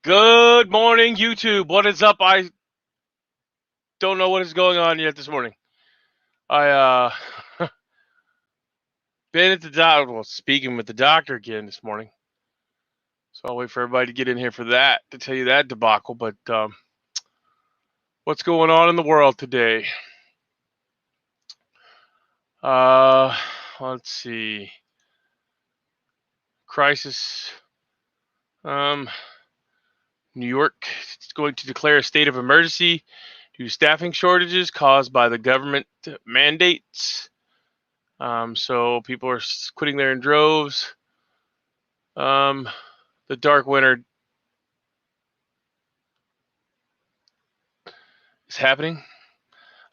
Good morning, YouTube. What is up? I don't know what is going on yet this morning. I been at the doctor. Well, speaking with the doctor again this morning. So I'll wait for everybody to get in here for that to tell you that debacle. But what's going on in the world today? Let's see. Crisis. New York is going to declare a state of emergency due to staffing shortages caused by the government mandates. So people are quitting there in droves. The dark winter is happening. I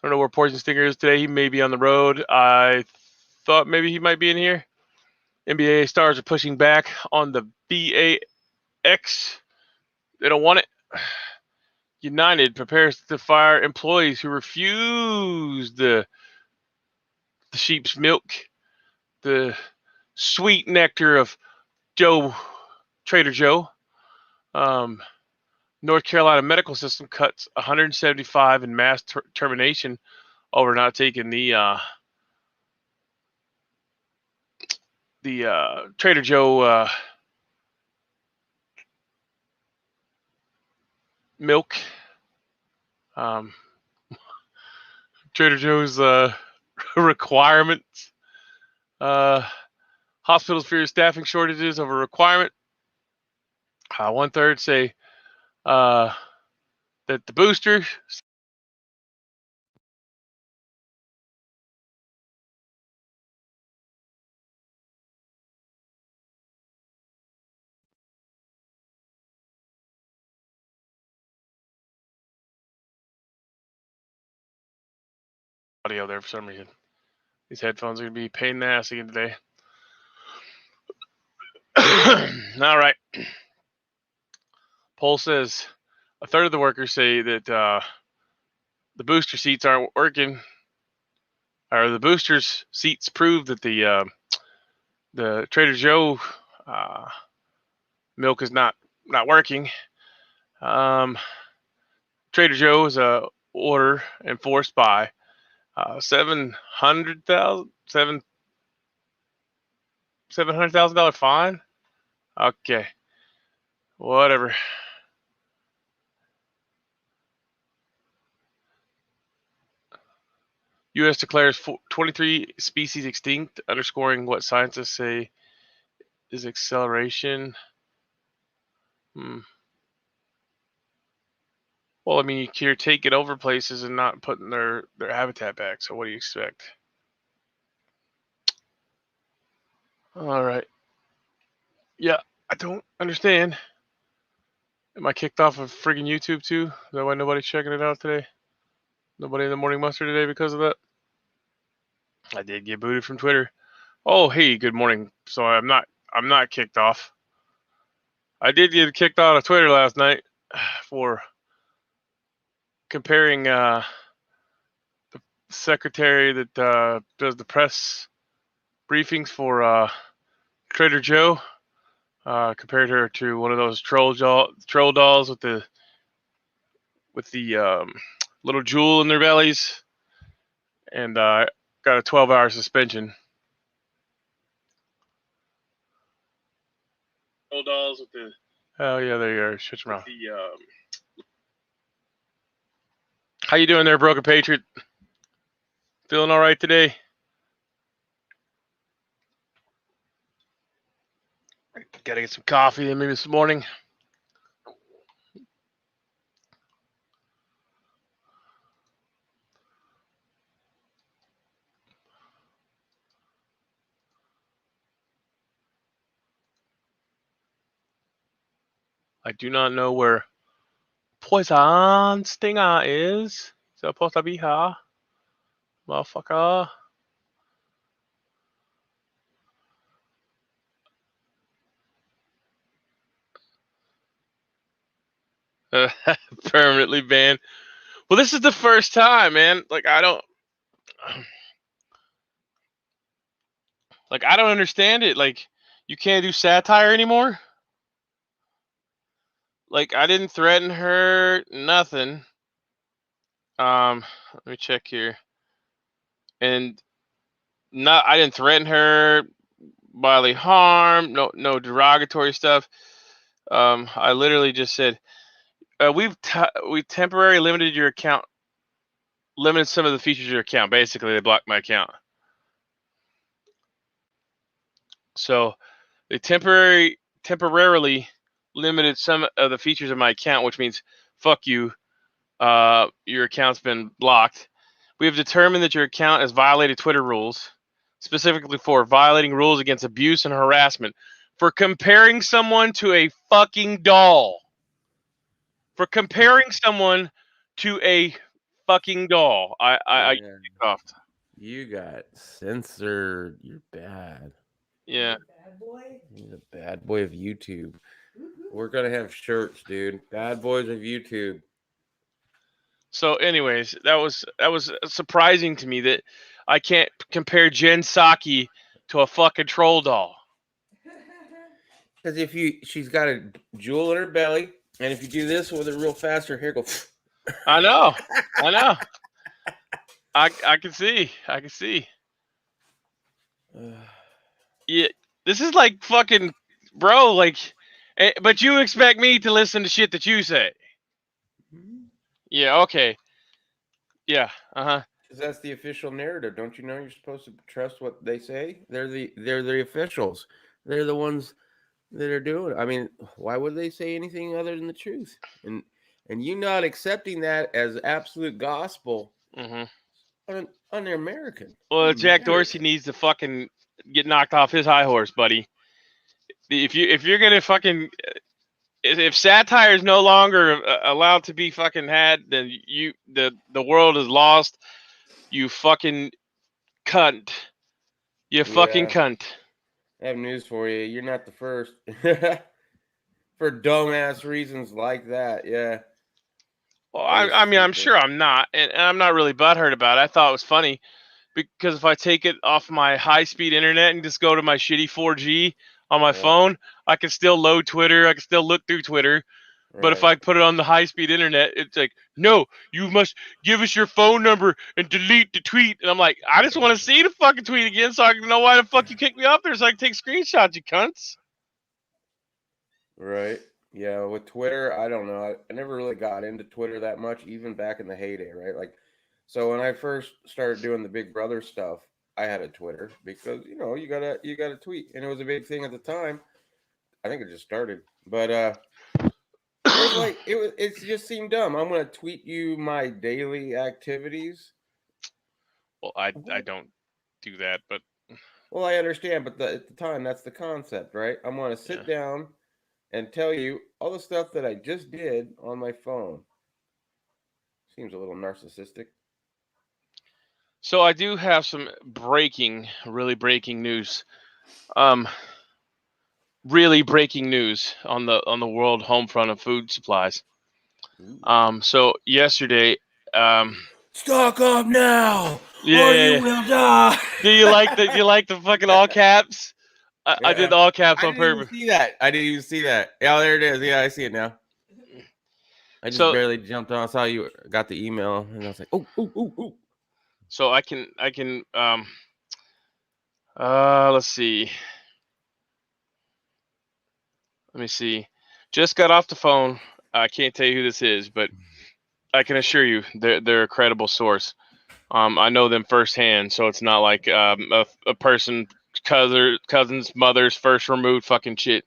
don't know where Poison Stinger is today. He may be on the road. I thought maybe he might be in here. NBA stars are pushing back on the BAX. They don't want it. United prepares to fire employees who refuse the sheep's milk, the sweet nectar of Trader Joe. North Carolina medical system cuts 175 in mass termination over not taking the Trader Joe milk. Trader Joe's requirements. Hospitals fear staffing shortages over requirement. 1/3 say that the booster audio there for some reason. These headphones are going to be a pain in the ass again today. All right. Poll says 1/3 of the workers say that the booster seats aren't working, or the boosters seats prove that the Trader Joe milk is not working. Trader Joe is a order enforced by $700,000 fine. Okay, whatever. U.S. declares 23 species extinct, underscoring what scientists say is acceleration. Well, I mean, you're taking over places and not putting their habitat back. So what do you expect? All right. Yeah, I don't understand. Am I kicked off of friggin' YouTube too? Is that why nobody's checking it out today? Nobody in the morning muster today because of that? I did get booted from Twitter. Oh, hey, good morning. So I'm not kicked off. I did get kicked out of Twitter last night for comparing the secretary that does the press briefings for Trader Joe. Compared her to one of those troll dolls with the little jewel in their bellies, and got a 12-hour suspension. Troll dolls with the. Oh yeah, there you are. Shut your mouth. How you doing there, Broken Patriot? Feeling all right today? Gotta get some coffee maybe this morning. I do not know where Poison Stinger is. Is that supposed to be here? Motherfucker. Permanently banned. Well, this is the first time, man. I don't understand it. You can't do satire anymore. Like, I didn't threaten her, nothing. Let me check here. And I didn't threaten her, bodily harm, no derogatory stuff. I literally just said, we temporarily limited your account, limited some of the features of your account. Basically, they blocked my account. So they temporarily limited some of the features of my account, which means fuck you. Your account's been blocked. We have determined that your account has violated Twitter rules, specifically for violating rules against abuse and harassment, for comparing someone to a fucking doll. For comparing someone to a fucking doll. I Yeah. off. You got censored. You're bad. Yeah. Bad boy. You're the bad boy of YouTube. We're gonna have shirts, dude. Bad boys of YouTube. So, anyways, that was surprising to me that I can't compare Jen Psaki to a fucking troll doll. Because she's got a jewel in her belly, and if you do this with it real fast, her hair goes. I know. I can see. Yeah, this is like fucking, bro. Like, but you expect me to listen to shit that you say? Yeah. Okay. Yeah. Because that's the official narrative. Don't you know you're supposed to trust what they say? They're the officials. They're the ones that are doing it. I mean, why would they say anything other than the truth? And you not accepting that as absolute gospel, un-American. Well, Jack Dorsey needs to fucking get knocked off his high horse, buddy. If you're gonna fucking, if satire is no longer allowed to be fucking had, then the world is lost. You fucking cunt. You fucking cunt. I have news for you. You're not the first. For dumbass reasons like that, yeah. Well, I mean, I'm sure I'm not, and I'm not really butthurt about it. I thought it was funny because if I take it off my high-speed internet and just go to my shitty 4G on my phone, I can still load Twitter. I can still look through Twitter. But if I put it on the high-speed internet, it's like, no, you must give us your phone number and delete the tweet. And I'm like, I just want to see the fucking tweet again so I can know why the fuck you kicked me off there so I can take screenshots, you cunts. Right. Yeah, with Twitter, I don't know. I never really got into Twitter that much, even back in the heyday, right? Like, so when I first started doing the Big Brother stuff, I had a Twitter because you gotta tweet, and it was a big thing at the time. I think it just started, but it was like it just seemed dumb. I'm gonna tweet you my daily activities. Well, I don't do that, but well, I understand, but at the time, that's the concept, right? I'm gonna sit down and tell you all the stuff that I just did on my phone. Seems a little narcissistic. So I do have some really breaking news. Really breaking news on the world home front of food supplies. So yesterday, stock up now, or you will die. Do you like the fucking all caps? I did the all caps on purpose. I didn't even see that. Yeah, there it is. Yeah, I see it now. I just barely jumped on. I saw you got the email, and I was like, oh. So I can let's see. Let me see. Just got off the phone. I can't tell you who this is, but I can assure you they're a credible source. I know them firsthand, so it's not like a person, cousin's mother's first removed fucking shit.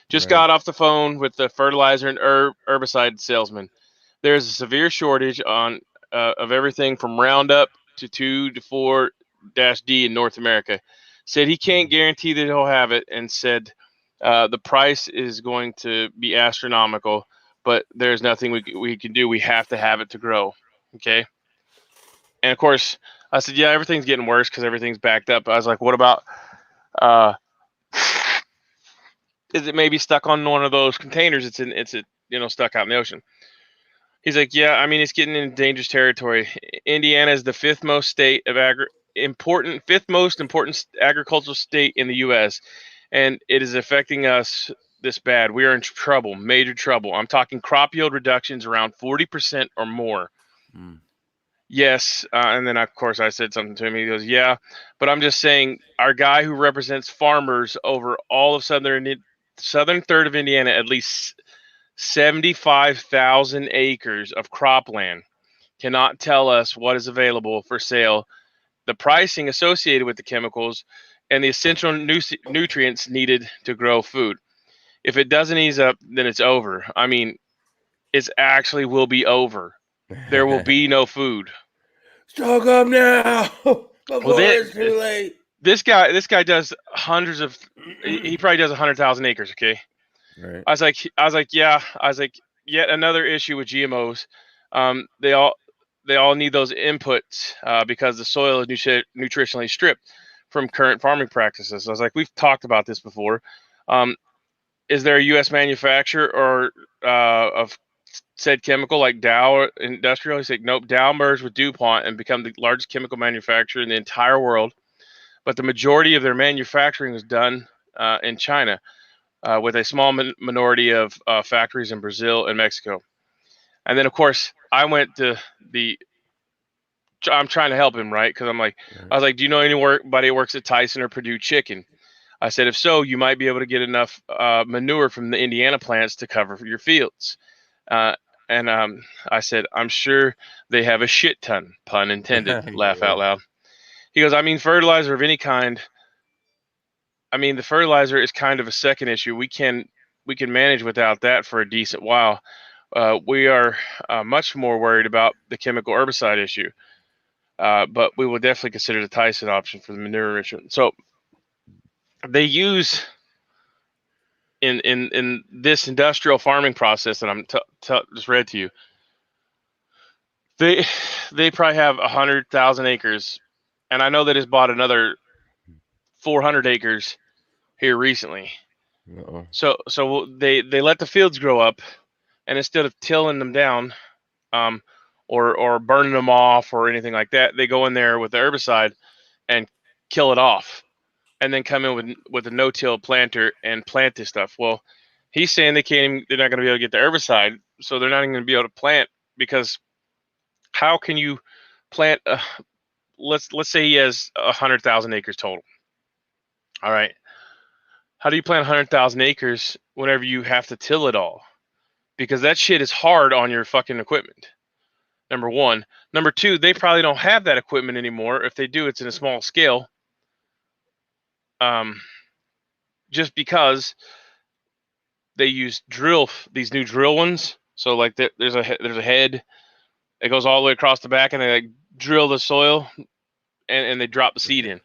Just got off the phone with the fertilizer and herbicide salesman. There's a severe shortage of everything from Roundup to 2 to 4-D in North America. Said he can't guarantee that he'll have it, and said the price is going to be astronomical, but there's nothing we can do. We have to have it to grow. Okay. And of course, I said, yeah, everything's getting worse because everything's backed up. I was like, what about, is it maybe stuck on one of those containers? It's stuck out in the ocean. He's like, yeah, I mean, it's getting into dangerous territory. Indiana is the fifth most important agricultural state in the U.S., and it is affecting us this bad, we are in trouble, major trouble. I'm talking crop yield reductions around 40% or more. Yes, and then of course I said something to him. He goes, "Yeah, but I'm just saying, our guy who represents farmers over all of southern third of Indiana, at least 75,000 acres of cropland, cannot tell us what is available for sale, the pricing associated with the chemicals, and the essential nutrients needed to grow food. If it doesn't ease up, then it's over. I mean, it actually will be over. There will be no food." Stroke up now before Well, it's too late. this guy does hundreds of, he probably does 100,000 acres. Okay. Right. I was like, yeah. I was like, yet another issue with GMOs. They all need those inputs because the soil is nutritionally stripped from current farming practices. I was like, we've talked about this before. Is there a U.S. manufacturer or of said chemical like Dow Industrial? He's like, nope. Dow merged with DuPont and become the largest chemical manufacturer in the entire world. But the majority of their manufacturing is done in China, with a small minority of factories in Brazil and Mexico. And then, of course, I went to I'm trying to help him, right? Because I was like, do you know anybody who works at Tyson or Purdue Chicken? I said, if so, you might be able to get enough manure from the Indiana plants to cover your fields. And I said, I'm sure they have a shit ton, pun intended, laugh out loud. He goes, I mean, fertilizer of any kind. I mean, the fertilizer is kind of a second issue. We can manage without that for a decent while. We are much more worried about the chemical herbicide issue. But we will definitely consider the Tyson option for the manure enrichment. So they use in this industrial farming process that I'm just read to you. They probably have 100,000 acres, and I know that it's bought another 400 acres here recently. So they let the fields grow up, and instead of tilling them down, or burning them off or anything like that, they go in there with the herbicide and kill it off, and then come in with a no-till planter and plant this stuff. Well, he's saying they're not going to be able to get the herbicide, so they're not even going to be able to plant, because how can you plant let's say he has 100,000 acres total. All right. How do you plant 100,000 acres whenever you have to till it all? Because that shit is hard on your fucking equipment. Number one. Number two, they probably don't have that equipment anymore. If they do, it's in a small scale. Just because they use these new drill ones. So like there's a head. It goes all the way across the back, and they like drill the soil, and they drop the seed in.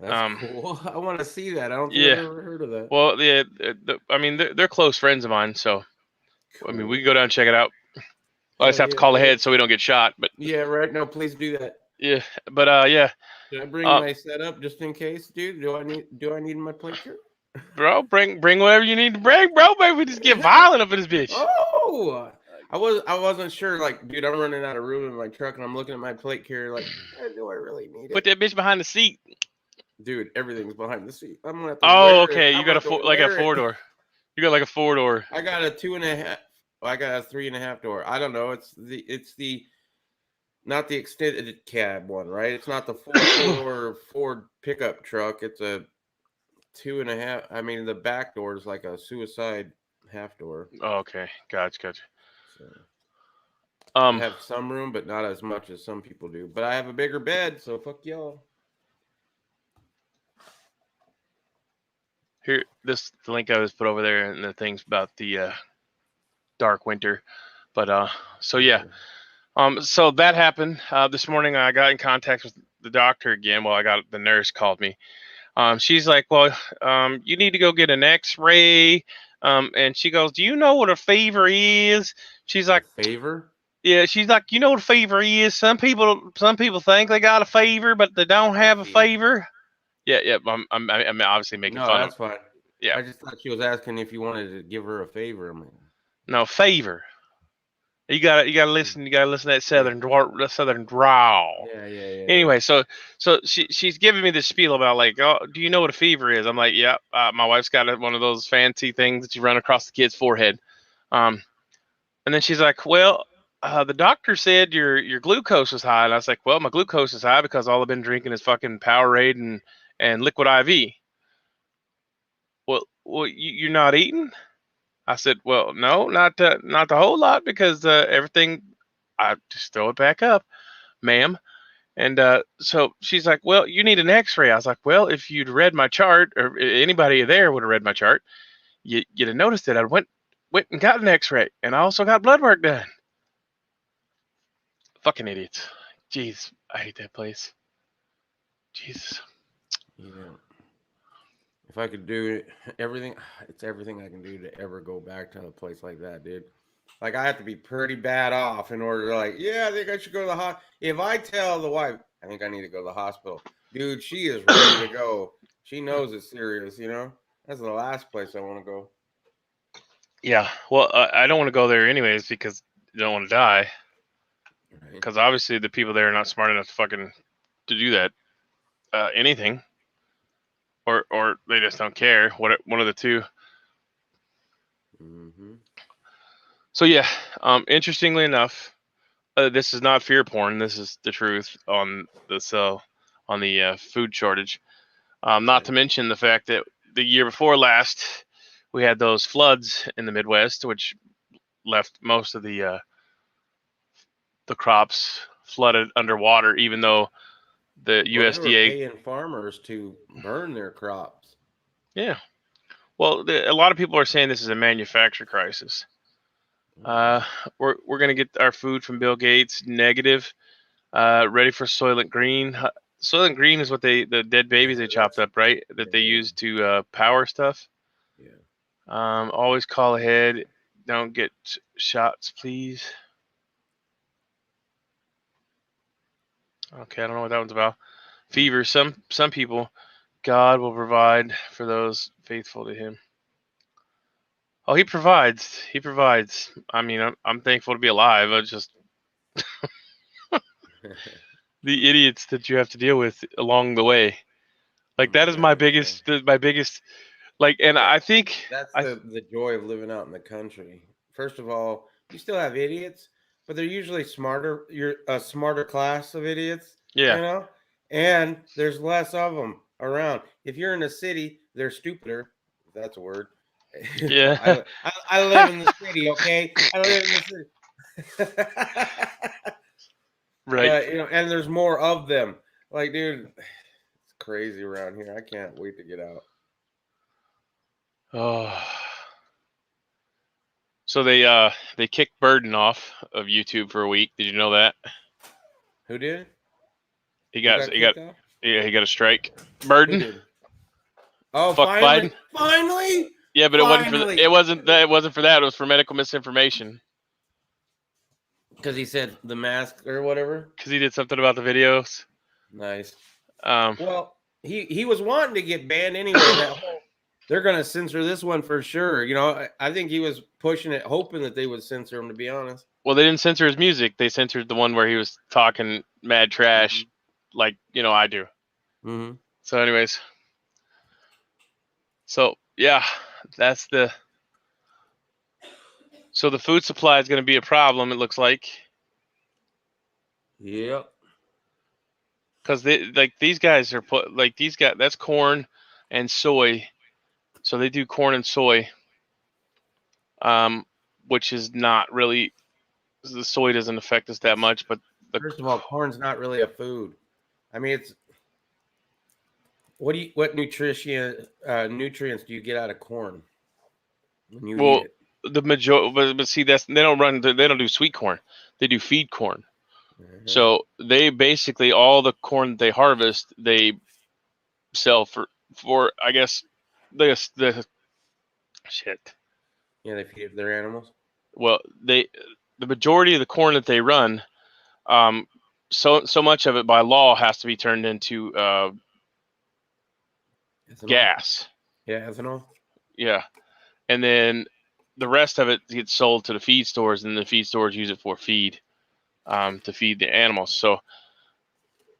That's cool. I want to see that. I don't think I've ever heard of that. Well, I mean, they're close friends of mine, so cool. I mean, we can go down and check it out. I just have to call ahead so we don't get shot. But yeah, right. No, please do that. Yeah, but yeah. Should I bring my setup just in case, dude? Do I need my plate here? Bro, bring whatever you need to bring, bro. Maybe we just get violent up in this bitch. Oh, I wasn't sure. Like, dude, I'm running out of room in my truck, and I'm looking at my plate carrier. Like, do I really need it? Put that bitch behind the seat. Dude, everything's behind the seat. I'm gonna have to wear okay. You got a 4-door. You got like a 4-door. I got a 2.5. I got a 3.5 door. I don't know. It's the not the extended cab one, right? It's not the 4-door Ford pickup truck. It's a 2.5. I mean, the back door is like a suicide half door. Oh, okay, gotcha. So, I have some room, but not as much as some people do. But I have a bigger bed, so fuck y'all. Here, the link I was put over there, and the things about the dark winter. But so yeah, so that happened this morning. I got in contact with the doctor again. Well, the nurse called me. She's like, well, you need to go get an X-ray. And she goes, do you know what a fever is? She's like, fever? Yeah, she's like, you know what a fever is? Some people think they got a fever, but they don't have a fever. Yeah. I'm obviously making fun of. No, that's fine. Yeah. I just thought she was asking if you wanted to give her a favor. No, favor. You gotta listen. You gotta listen to that southern drawl. Yeah. Anyway, so she's giving me this spiel about like, oh, do you know what a fever is? I'm like, yeah. My wife's got one of those fancy things that you run across the kid's forehead. And then she's like, well, the doctor said your glucose was high, and I was like, well, my glucose is high because all I've been drinking is fucking Powerade and liquid IV. Well, you're not eating? I said, well, no, not the whole lot because everything. I just throw it back up, ma'am. And so she's like, well, you need an X-ray. I was like, well, if you'd read my chart, or anybody there would have read my chart, you'd have noticed that I went and got an X-ray, and I also got blood work done. Fucking idiots. Jeez, I hate that place. Jesus. Yeah. If I could do everything, it's everything I can do to ever go back to a place like that, dude. Like, I have to be pretty bad off in order to, like, yeah, I think I should go to the hospital. If I tell the wife, I think I need to go to the hospital, dude, she is ready to go. She knows it's serious, you know? That's the last place I want to go. Yeah, well, I don't want to go there anyways because I don't want to die. Because obviously the people there are not smart enough to do that anything, or they just don't care. One of the two. Mm-hmm. So yeah, interestingly enough, this is not fear porn. This is the truth on the food shortage. Not to mention the fact that the year before last, we had those floods in the Midwest, which left most of the crops flooded underwater, even though the USDA they were paying farmers to burn their crops. Yeah, well, a lot of people are saying this is a manufacturer crisis. We're gonna get our food from Bill Gates. Negative. Ready for Soylent Green. Soylent Green is what the dead babies they chopped up, right? That they use to power stuff. Yeah. Always call ahead. Don't get shots, please. Okay, I don't know what that one's about. Fever. Some people, God will provide for those faithful to Him. Oh, He provides. He provides. I mean, I'm thankful to be alive. I just the idiots that you have to deal with along the way. Like that is my biggest. Like, and I think that's the joy of living out in the country. First of all, you still have idiots, but they're usually smarter. You're a smarter class of idiots. Yeah. You know, and there's less of them around. If you're in a city, they're stupider. If that's a word. Yeah. I live in the city. Okay, I live in the city. Right. But, you know, and there's more of them. Like, dude, it's crazy around here. I can't wait to get out. Oh. So they kicked Burden off of YouTube for a week. Did you know that? Who did? He got a strike. Burden. Oh, fuck finally! Biden. Finally! Yeah, but finally! it wasn't for that. It was for medical misinformation. Because he said the mask or whatever. Because he did something about the videos. Nice. Well, he was wanting to get banned anyway. They're going to censor this one for sure. You know, I think he was pushing it, hoping that they would censor him, to be honest. Well, they didn't censor his music. They censored the one where he was talking mad trash, like, I do. Mm-hmm. So anyways. So, yeah, that's so the food supply is going to be a problem, it looks like. Yep. Because these guys are that's corn and soy. So they do corn and soy, which is not really, the soy doesn't affect us that much. But first of all, corn's not really a food. I mean, it's what nutrients do you get out of corn when you eat it? The majority, but see, they don't do sweet corn. They do feed corn. Mm-hmm. So they basically, all the corn that they harvest, they sell for I guess the shit. Yeah, they feed it to their animals. Well, the majority of the corn that they run, so much of it by law has to be turned into gas. Yeah, ethanol. Yeah, and then the rest of it gets sold to the feed stores, and the feed stores use it for feed, to feed the animals. So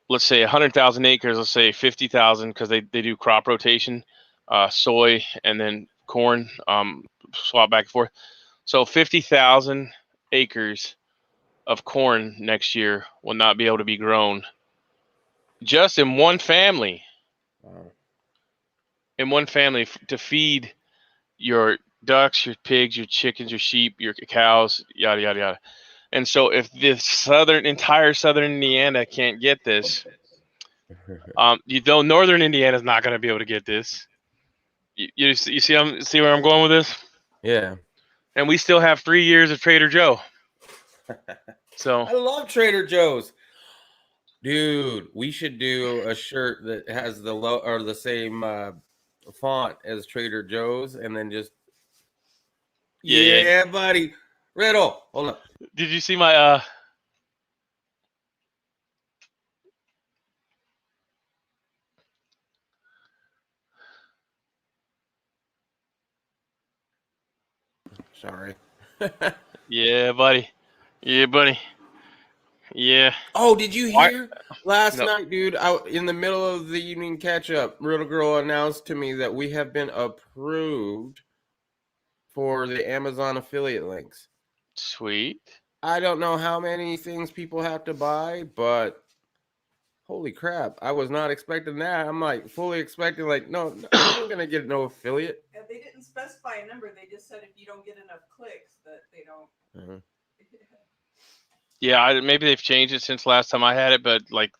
let's say 100,000 acres, let's say 50,000, because they do crop rotation, soy and then corn, swap back and forth. So 50,000 acres of corn next year will not be able to be grown just in one family. Wow. In one family to feed your ducks, your pigs, your chickens, your sheep, your cows, yada yada yada. And so if the entire southern Indiana can't get this, northern Indiana is not going to be able to get this. You see see where I'm going with this? Yeah. And we still have 3 years of Trader Joe. So I love Trader Joe's. Dude, we should do a shirt that has the the same font as Trader Joe's, and then just yeah. Buddy. Riddle, hold up. Did you see my Sorry. Yeah, buddy. Yeah, buddy. Yeah. Oh, did you hear last night, dude? In the middle of the evening catch up, Riddle Girl announced to me that we have been approved for the Amazon affiliate links. Sweet. I don't know how many things people have to buy, but holy crap, I was not expecting that. I'm like fully expecting, like, no, I'm gonna get no affiliate. Yeah, they didn't specify a number. They just said if you don't get enough clicks, that they don't. Yeah, maybe they've changed it since last time I had it, but like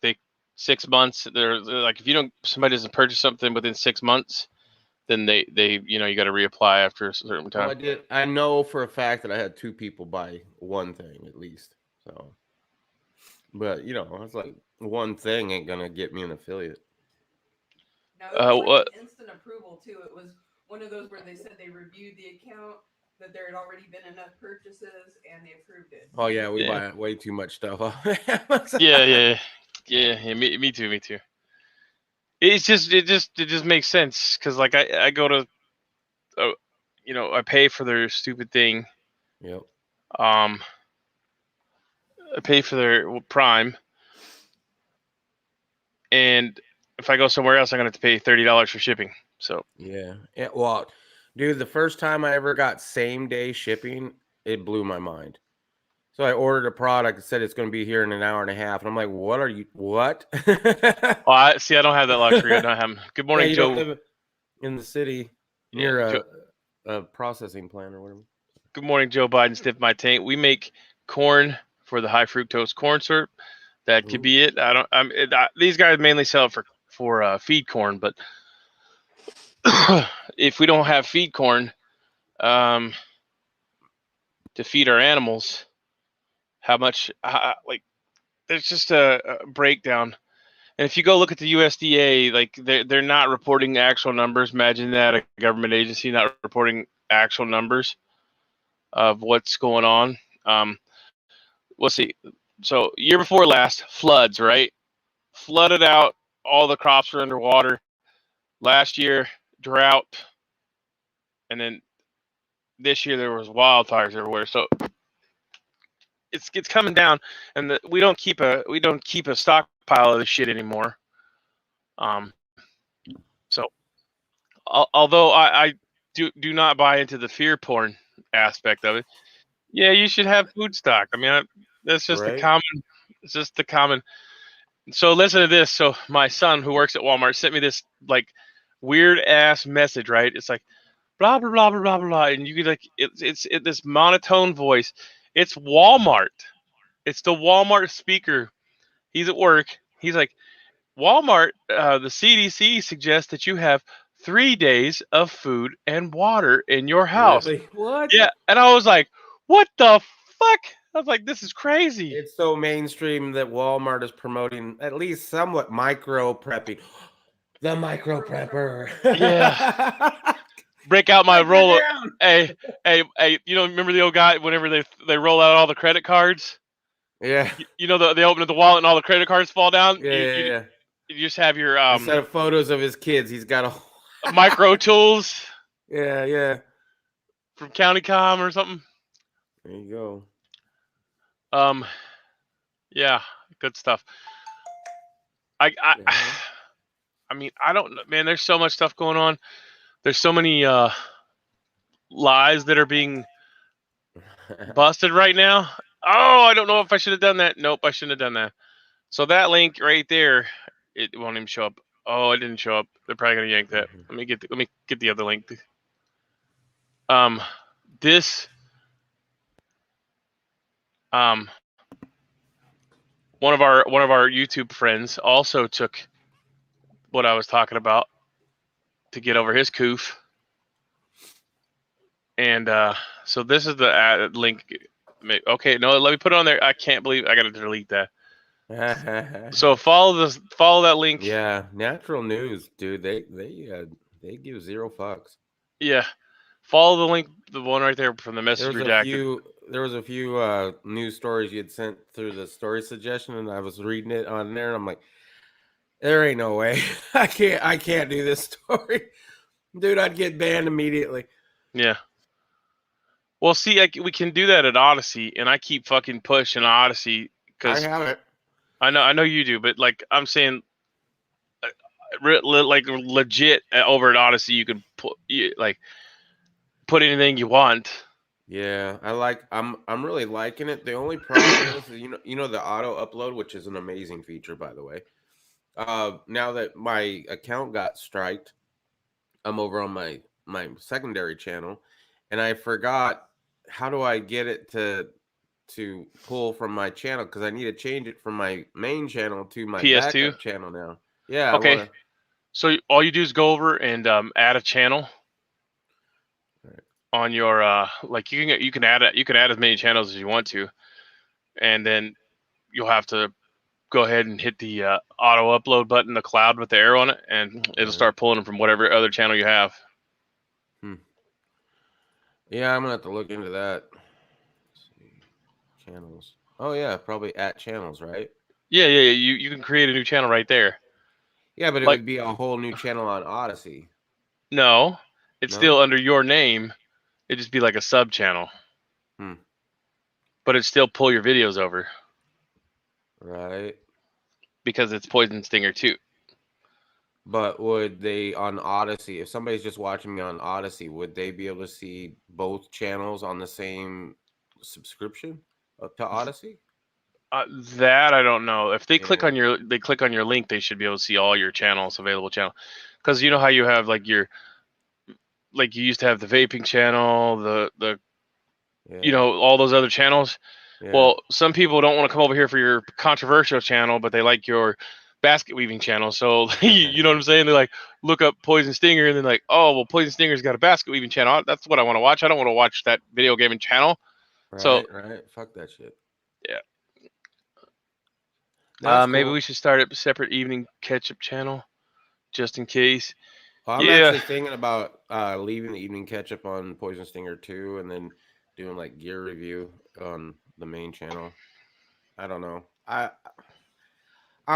6 months, they're like, if somebody doesn't purchase something within 6 months, then they you got to reapply after a certain time. Well, I know for a fact that I had 2 people buy one thing at least. So, but it's like one thing ain't gonna get me an affiliate. No, it was like an instant approval too. It was one of those where they said they reviewed the account, that there had already been enough purchases, and they approved it. Oh yeah, we buy way too much stuff. Yeah. Me too. It just makes sense because like I go to, I pay for their stupid thing. Yep. I pay for their Prime, and if I go somewhere else, I'm gonna have to pay $30 for shipping. So yeah. Well, dude, the first time I ever got same day shipping, it blew my mind. So I ordered a product that said it's going to be here in an hour and a half, and I'm like, "What are you? What?" Well, I don't have that luxury. I don't have. Good morning, Joe. Don't live in the city near a processing plant or whatever. Good morning, Joe Biden. Sniff my taint. We make corn for the high fructose corn syrup. That could be it. These guys mainly sell it for feed corn, but if we don't have feed corn to feed our animals, how much there's just a breakdown. And if you go look at the USDA, like they're not reporting actual numbers. Imagine that, a government agency not reporting actual numbers of what's going on. Let's see. So year before last, floods, right? Flooded out, all the crops were underwater. Last year, drought, and then this year there was wildfires everywhere. So it's coming down, and we don't keep a stockpile of this shit anymore. So although I do not buy into the fear porn aspect of it, yeah, you should have food stock. I mean, that's just the common. It's just the common. So listen to this. So my son, who works at Walmart, sent me this like weird ass message. Right? It's like blah blah blah blah blah blah, and you could like it's this monotone voice. It's Walmart. It's the Walmart speaker. He's at work. He's like, Walmart, the CDC suggests that you have 3 days of food and water in your house. Really? What? Yeah. And I was like, what the fuck? I was like, this is crazy. It's so mainstream that Walmart is promoting at least somewhat micro prepping. The micro prepper. Yeah. Break out my roll. Hey, remember the old guy whenever they roll out all the credit cards? Yeah. They open up the wallet and all the credit cards fall down. Yeah. You just have your instead of photos of his kids, he's got a micro tools. Yeah. from CountyCom or something. There you go. Yeah, good stuff. I mean, I don't know, man. There's so much stuff going on. There's so many lies that are being busted right now. Oh, I don't know if I should have done that. Nope, I shouldn't have done that. So that link right there, it won't even show up. Oh, it didn't show up. They're probably gonna yank that. Let me get the other link. This one of our YouTube friends also took what I was talking about to get over his coof. And so this is the link. Okay, no, let me put it on there. I can't believe I got to delete that. So follow that link. Yeah, natural news, dude. They give zero fucks. Yeah, follow the link, the one right there from the message redacted. There was a few news stories you had sent through the story suggestion, and I was reading it on there, and I'm like, there ain't no way. I can't do this story, dude. I'd get banned immediately. Yeah. Well, see, we can do that at Odyssey, and I keep fucking pushing Odyssey because I have it. I know you do, but like I'm saying, like legit over at Odyssey, you can put anything you want. Yeah, I'm really liking it. The only problem is, you know the auto upload, which is an amazing feature, by the way. Now that my account got striked, I'm over on my secondary channel, and I forgot how do I get it to pull from my channel, because I need to change it from my main channel to my PS2 backup channel now. Yeah. Okay. So all you do is go over and add a channel on your like you can add as many channels as you want to, and then you'll have to go ahead and hit the auto upload button, the cloud with the arrow on it, and it'll start pulling them from whatever other channel you have. Yeah, I'm gonna have to look into that. Let's see. Channels. Oh yeah, probably at channels, right? Yeah. You can create a new channel right there. Yeah, but it would be a whole new channel on Odyssey. No, it's still under your name. It'd just be like a sub channel. But it'd still pull your videos over. Right. Because it's Poison Stinger 2. But would they on Odyssey, if somebody's just watching me on Odyssey, would they be able to see both channels on the same subscription to Odyssey? That I don't know. If they click on your link, they should be able to see all your channels, available channel. Because you know how you have like you used to have the vaping channel, the all those other channels. Yeah. Well, some people don't want to come over here for your controversial channel, but they like your basket weaving channel. So you know what I'm saying? They like look up Poison Stinger and then like, oh well, Poison Stinger's got a basket weaving channel. That's what I want to watch. I don't want to watch that video gaming channel. Right. Fuck that shit. Yeah. Maybe we should start a separate evening catch-up channel, just in case. Well, I'm actually thinking about leaving the evening catch-up on Poison Stinger 2 and then doing like gear review on the main channel. I don't know. I'm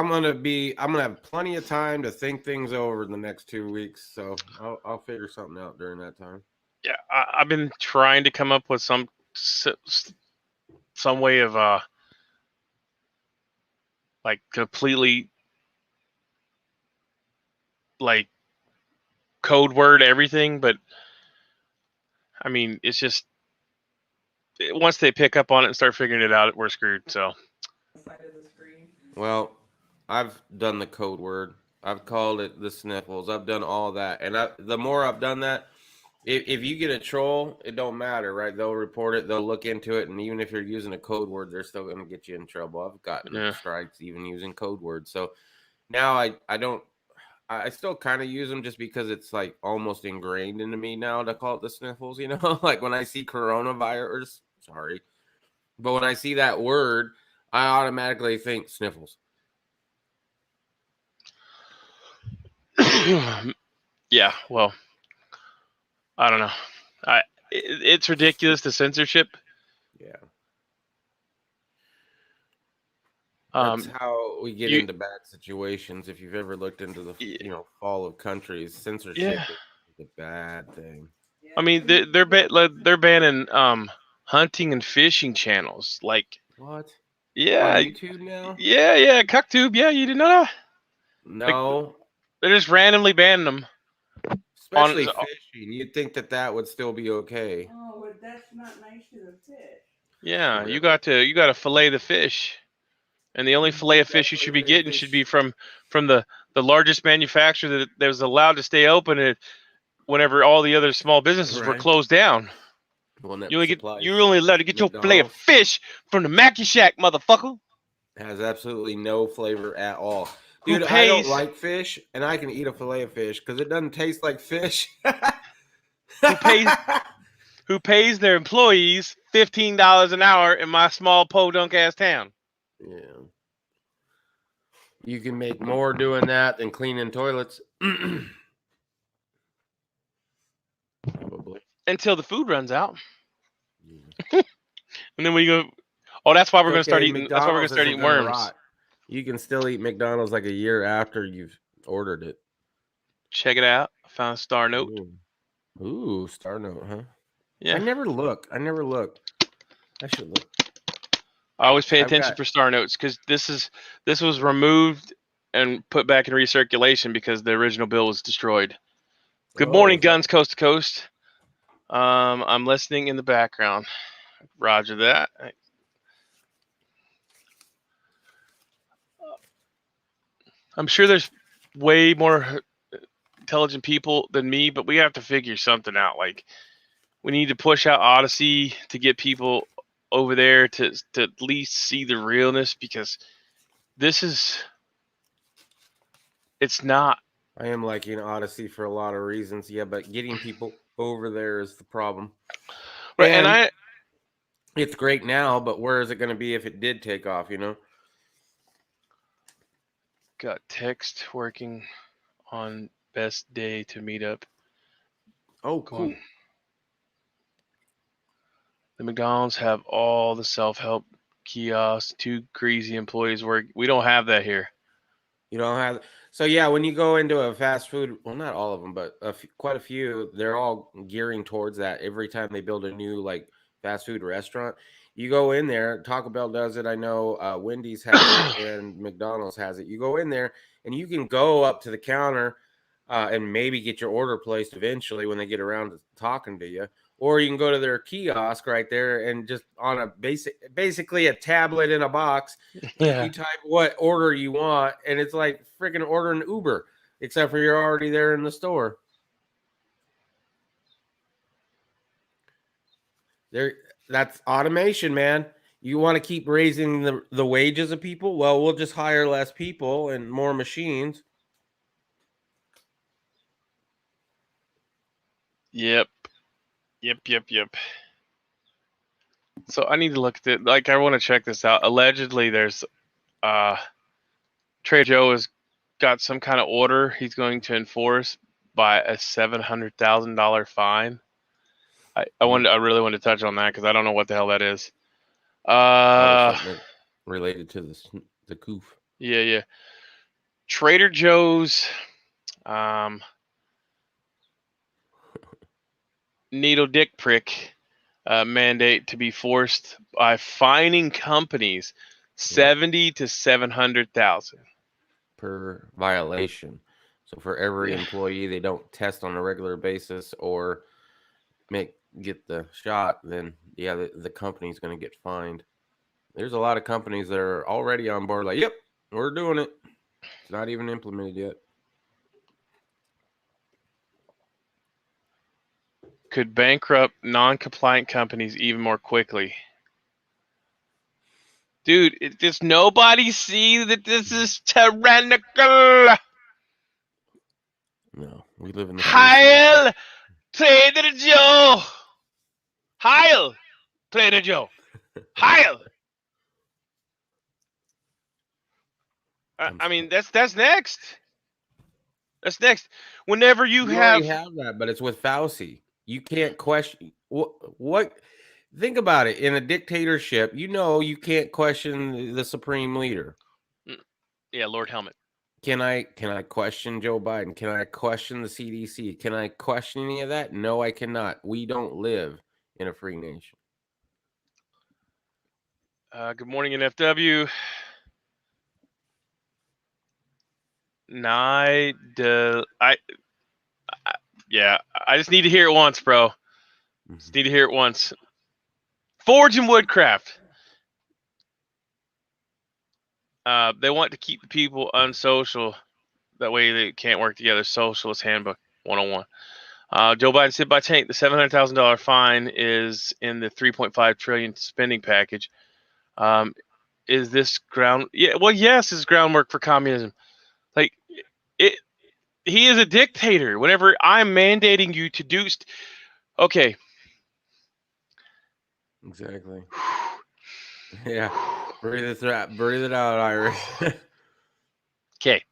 gonna have plenty of time to think things over in the next 2 weeks, so I'll figure something out during that time. Yeah, I've been trying to come up with some way of like completely like code word everything, but I mean it's just once they pick up on it and start figuring it out, we're screwed. So. Well, I've done the code word. I've called it the sniffles. I've done all that, and the more I've done that, if you get a troll, it don't matter, right? They'll report it. They'll look into it, and even if you're using a code word, they're still going to get you in trouble. I've gotten strikes even using code words. So now I still kind of use them just because it's like almost ingrained into me now to call it the sniffles. You know, like when I see coronavirus, but when I see that word, I automatically think sniffles. Yeah, well, I don't know. It's ridiculous, the censorship. Yeah. That's how we get into bad situations. If you've ever looked into the fall of countries, censorship is a bad thing. Yeah, I mean, to me, they're banning hunting and fishing channels. Like, What? yeah, On YouTube now? yeah, CuckTube. Yeah, you didn't know that? No. They're just randomly banning them. Especially fishing. You'd think that would still be okay. oh, well, that's not nice to the fish. Yeah, Really? you got to fillet the fish, and the only fillet of fish you should be getting should be from the largest manufacturer that was allowed to stay open whenever all the other small businesses were Right. closed down. One that You're only allowed to get your fillet of fish from the Mackie Shack, motherfucker. Has absolutely no flavor at all. Who Dude, I don't pays- like fish, and I can eat a fillet of fish because it doesn't taste like fish. Who pays their employees $15 an hour in my small podunk ass town? Yeah. You can make more doing that than cleaning toilets. Probably. Until the food runs out. And then we go, oh, that's why we're going to start eating. That's why we're going to start eating worms. Rot. You can still eat McDonald's like a year after you've ordered it. Check it out. I found a star note. Ooh, star note, huh? Yeah. I never look. I should look. I always pay attention for star notes because this was removed and put back in recirculation because the original bill was destroyed. Good morning, Guns Coast to Coast. I'm listening in the background. Roger that. I'm sure there's way more intelligent people than me, but we have to figure something out. Like, we need to push out Odyssey to get people over there to at least see the realness, because it's not. I am liking Odyssey for a lot of reasons, yeah, but getting people over there is the problem. Right, and it's great now, but where is it going to be if it did take off, you know? Got text working on best day to meet up. Oh, cool. The McDonald's have all the self-help kiosks, 2 greasy employees work. We don't have that here. You don't have. So yeah, when you go into a fast food, well, not all of them, but quite a few, they're all gearing towards that. Every time they build a new like fast food restaurant, you go in there. Taco Bell does it. I know Wendy's has it, and McDonald's has it. You go in there, and you can go up to the counter and maybe get your order placed eventually when they get around to talking to you. Or you can go to their kiosk right there and just on a basically a tablet in a box, you type what order you want, and it's like freaking ordering Uber, except for you're already there in the store. That's automation, man. You want to keep raising the wages of people? Well, we'll just hire less people and more machines. Yep. So I need to look at it. Like, I want to check this out. Allegedly, there's Trader Joe has got some kind of order he's going to enforce by a $700,000 fine. I really want to touch on that because I don't know what the hell that is. Related to the coof. Yeah. Trader Joe's needle dick prick mandate to be forced by fining companies $70,000 to $700,000 per violation. So for every employee they don't test on a regular basis or get the shot, then the company's going to get fined. There's a lot of companies that are already on board, like, yep, we're doing it. It's not even implemented yet. Could bankrupt non-compliant companies even more quickly. Dude, does nobody see that this is tyrannical? No, we live in the Heil Trader Joe! Heil Trader Joe! Heil! I mean, that's next. That's next. Whenever you have that, but it's with Fauci. You can't question what. Think about it. In a dictatorship, you can't question the supreme leader. Yeah, Lord Helmet. Can I question Joe Biden? Can I question the CDC? Can I question any of that? No, I cannot. We don't live in a free nation. Good morning, NFW. I just need to hear it once, bro. Just need to hear it once. Forge and Woodcraft. They want to keep the people unsocial. That way they can't work together. Socialist Handbook 101. Joe Biden said by tank, the $700,000 fine is in the $3.5 trillion spending package. Is this ground? Yeah, well, yes, it's groundwork for communism. Like it. He is a dictator. Whenever I'm mandating you to do, okay. Exactly. Yeah. Breathe it out, Irish. Okay.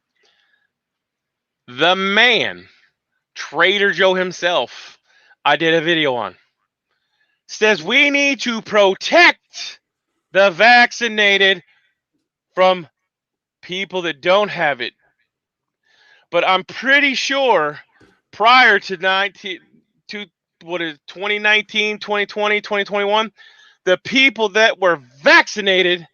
The man, Trader Joe himself, I did a video on, says we need to protect the vaccinated from people that don't have it. But I'm pretty sure prior to 2019, 2020, 2021, the people that were vaccinated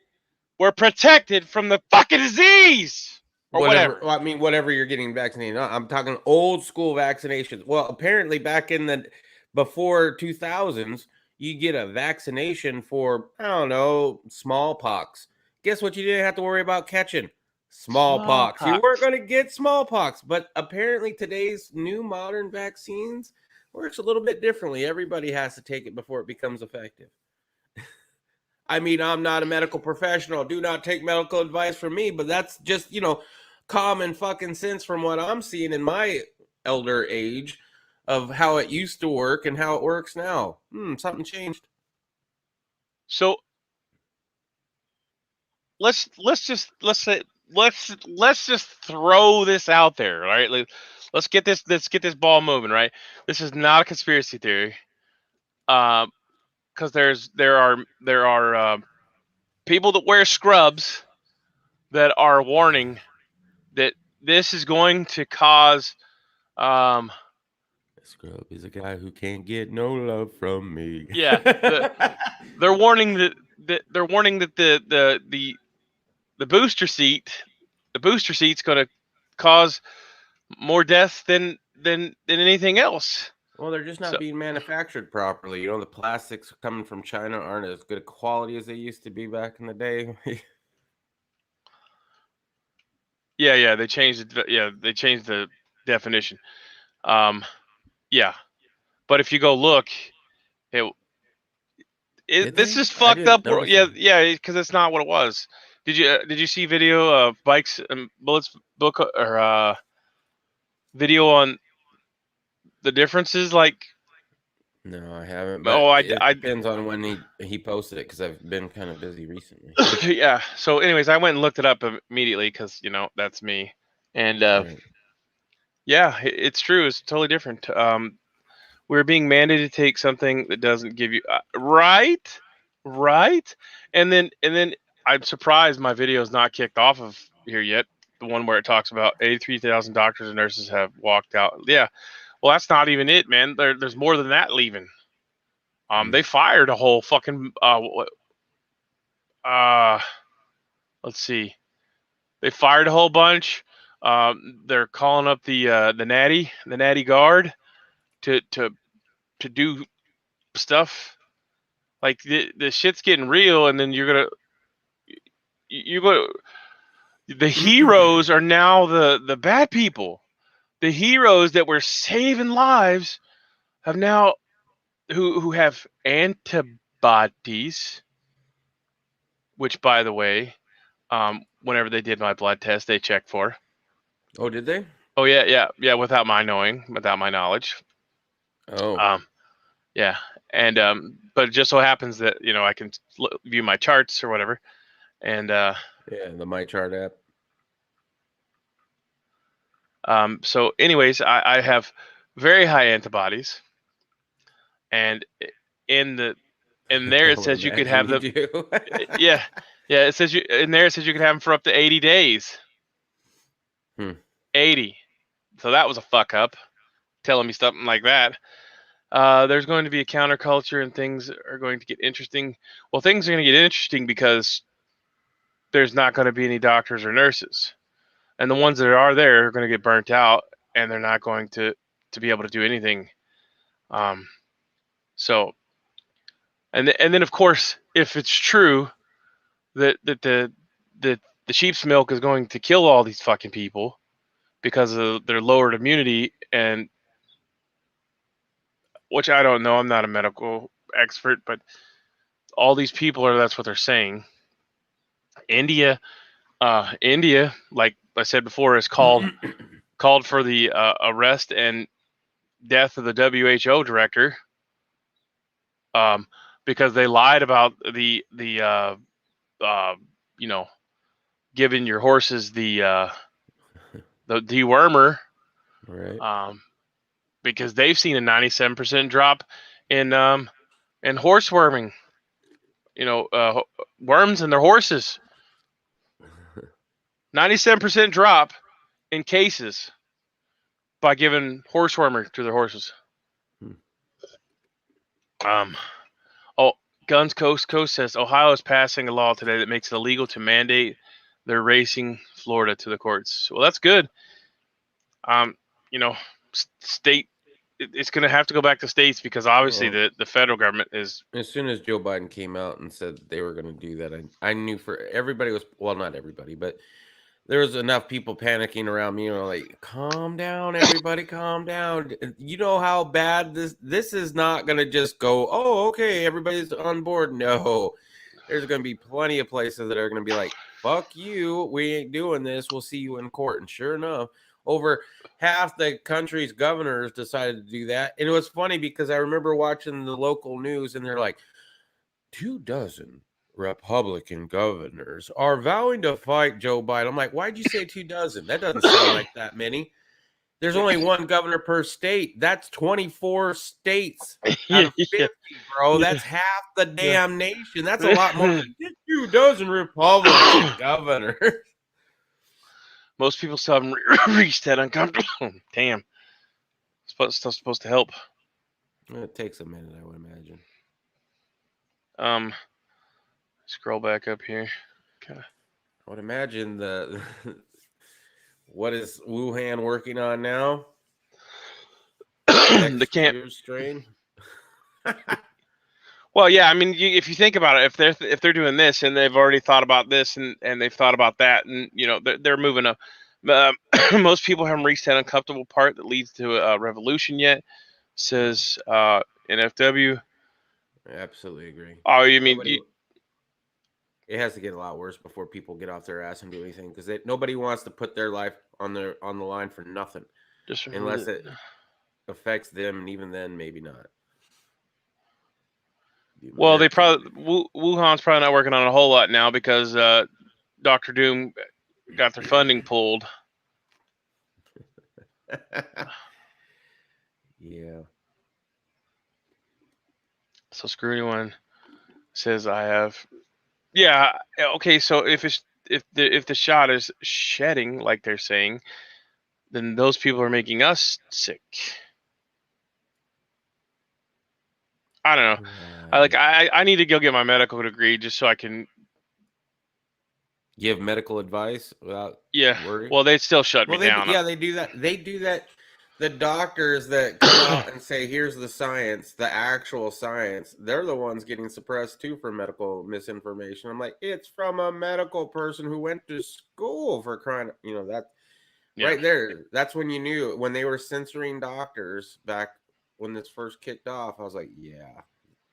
were protected from the fucking disease. Or whatever. Well, I mean, whatever you're getting vaccinated. I'm talking old school vaccinations. Well, apparently back in the before 2000s, you get a vaccination for, I don't know, smallpox. Guess what? You didn't have to worry about catching smallpox. You weren't going to get smallpox. But apparently today's new modern vaccines works a little bit differently. Everybody has to take it before it becomes effective. I mean, I'm not a medical professional. Do not take medical advice from me, but that's just, common fucking sense from what I'm seeing in my elder age of how it used to work and how it works now. Something changed. So let's just throw this out there, right? Let's get this ball moving, right? This is not a conspiracy theory, because there are people that wear scrubs that are warning that this is going to cause. Scrub is a guy who can't get no love from me. Yeah, they're warning that the booster seat's going to cause more deaths than anything else. Well, they're just not being manufactured properly. The plastics coming from China aren't as good a quality as they used to be back in the day. Yeah, they changed it. Yeah, they changed the definition. Yeah, but if you go look, this is fucked up. Yeah, because it's not what it was. Did you see video of Bikes and Bullets book or video on the differences? Like, no, I haven't. But it I depends on when he posted it because I've been kind of busy recently. Yeah. So, anyways, I went and looked it up immediately because that's me. And Right. yeah, it's true. It's totally different. We're being mandated to take something that doesn't give you right, and then I'm surprised my video is not kicked off of here yet. The one where it talks about 83,000 doctors and nurses have walked out. Yeah. Well, that's not even it, man. There's more than that leaving. They fired a whole fucking let's see. They fired a whole bunch. They're calling up the natty guard to do stuff. Like the shit's getting real, and then you're gonna the heroes are now the bad people. The heroes that were saving lives have now who have antibodies, which, by the way, whenever they did my blood test, they checked for. Oh, did they? Oh yeah. Without my knowledge. Oh. Yeah, and but it just so happens that I can view my charts or whatever, and yeah, the MyChart app. So, anyways, I have very high antibodies, and in there it says you could have them. yeah, it says you could have them for up to 80 days. 80. So that was a fuck up, telling me something like that. There's going to be a counterculture and things are going to get interesting. Well, things are going to get interesting because there's not going to be any doctors or nurses. And the ones that are there are going to get burnt out and they're not going to be able to do anything. So, and then of course, if it's true that the sheep's milk is going to kill all these fucking people because of their lowered immunity, and which I don't know, I'm not a medical expert, but all these people that's what they're saying. India, like I said before, is called for the arrest and death of the WHO director, because they lied about the giving your horses the dewormer, Right. because they've seen a 97% drop in horse worming. Worms in their horses. 97% drop in cases by giving horse wormer to their horses. Guns Coast says Ohio is passing a law today that makes it illegal to mandate their racing Florida to the courts. Well, that's good. State, it's going to have to go back to states because obviously the federal government is. As soon as Joe Biden came out and said they were going to do that, I knew for everybody was, well, not everybody, but there was enough people panicking around me, like, calm down, everybody, calm down. You know how bad this is not going to just go, oh, okay, everybody's on board. No, there's going to be plenty of places that are going to be like, fuck you, we ain't doing this. We'll see you in court. And sure enough, over half the country's governors decided to do that. And it was funny because I remember watching the local news and they're like, 24 Republican governors are vowing to fight Joe Biden. I'm like, why'd you say 24? That doesn't sound like that many. There's only one governor per state. That's 24 states out of 50, bro. That's half the damn nation. That's a lot more than 24 Republican governors. Most people still haven't reached that uncomfortable. Damn. Stuff's supposed to help. It takes a minute, I would imagine. Scroll back up here. Okay. I would imagine what is Wuhan working on now? The camp strain. Well, yeah, I mean, if you think about it, if they're doing this and they've already thought about this and they've thought about that, and they're moving up. Most people haven't reached that uncomfortable part that leads to a revolution yet. Says NFW. I absolutely agree. Oh, you mean it has to get a lot worse before people get off their ass and do anything, because nobody wants to put their life on the line for nothing, just unless it affects them, and even then, maybe not. Well, they probably Wuhan's probably not working on a whole lot now because Dr. Doom got their funding pulled. Yeah. So screw anyone says I have. Yeah. Okay. So if the shot is shedding like they're saying, then those people are making us sick. I don't know. I need to go get my medical degree just so I can give medical advice without worry. Well, they still shut me down. Yeah, they do that. They do that. The doctors that come out and say, here's the science, the actual science, they're the ones getting suppressed too for medical misinformation. I'm like, it's from a medical person who went to school for crying. That right there. That's when you knew, when they were censoring doctors back when this first kicked off. I was like, yeah,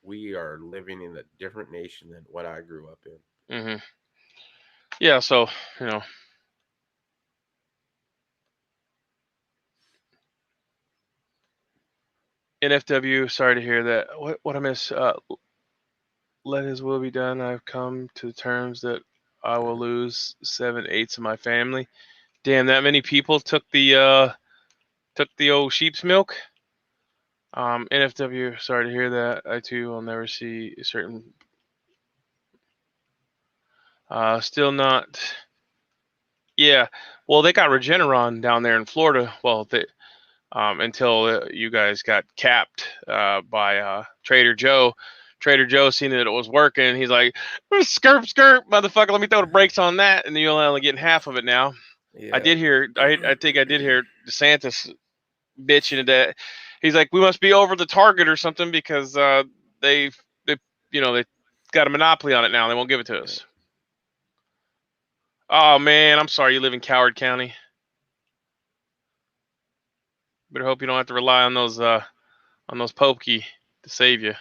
we are living in a different nation than what I grew up in. Mm-hmm. Yeah, so, NFW, sorry to hear that. What I miss, let his will be done. I've come to terms that I will lose 7/8 of my family. Damn, that many people took the old sheep's milk. NFW, sorry to hear that. I too will never see certain. Still not Yeah. Well, they got Regeneron down there in Florida. Well, they, until you guys got capped by Trader Joe. Trader Joe seen that it was working. He's like, skirt, skirt, motherfucker. Let me throw the brakes on that, and then you're only getting half of it now. Yeah. I did hear. I think I did hear DeSantis bitching that. He's like, we must be over the target or something because they they got a monopoly on it now. They won't give it to us. Oh man, I'm sorry. You live in Coward County. Better hope you don't have to rely on those pokey to save you.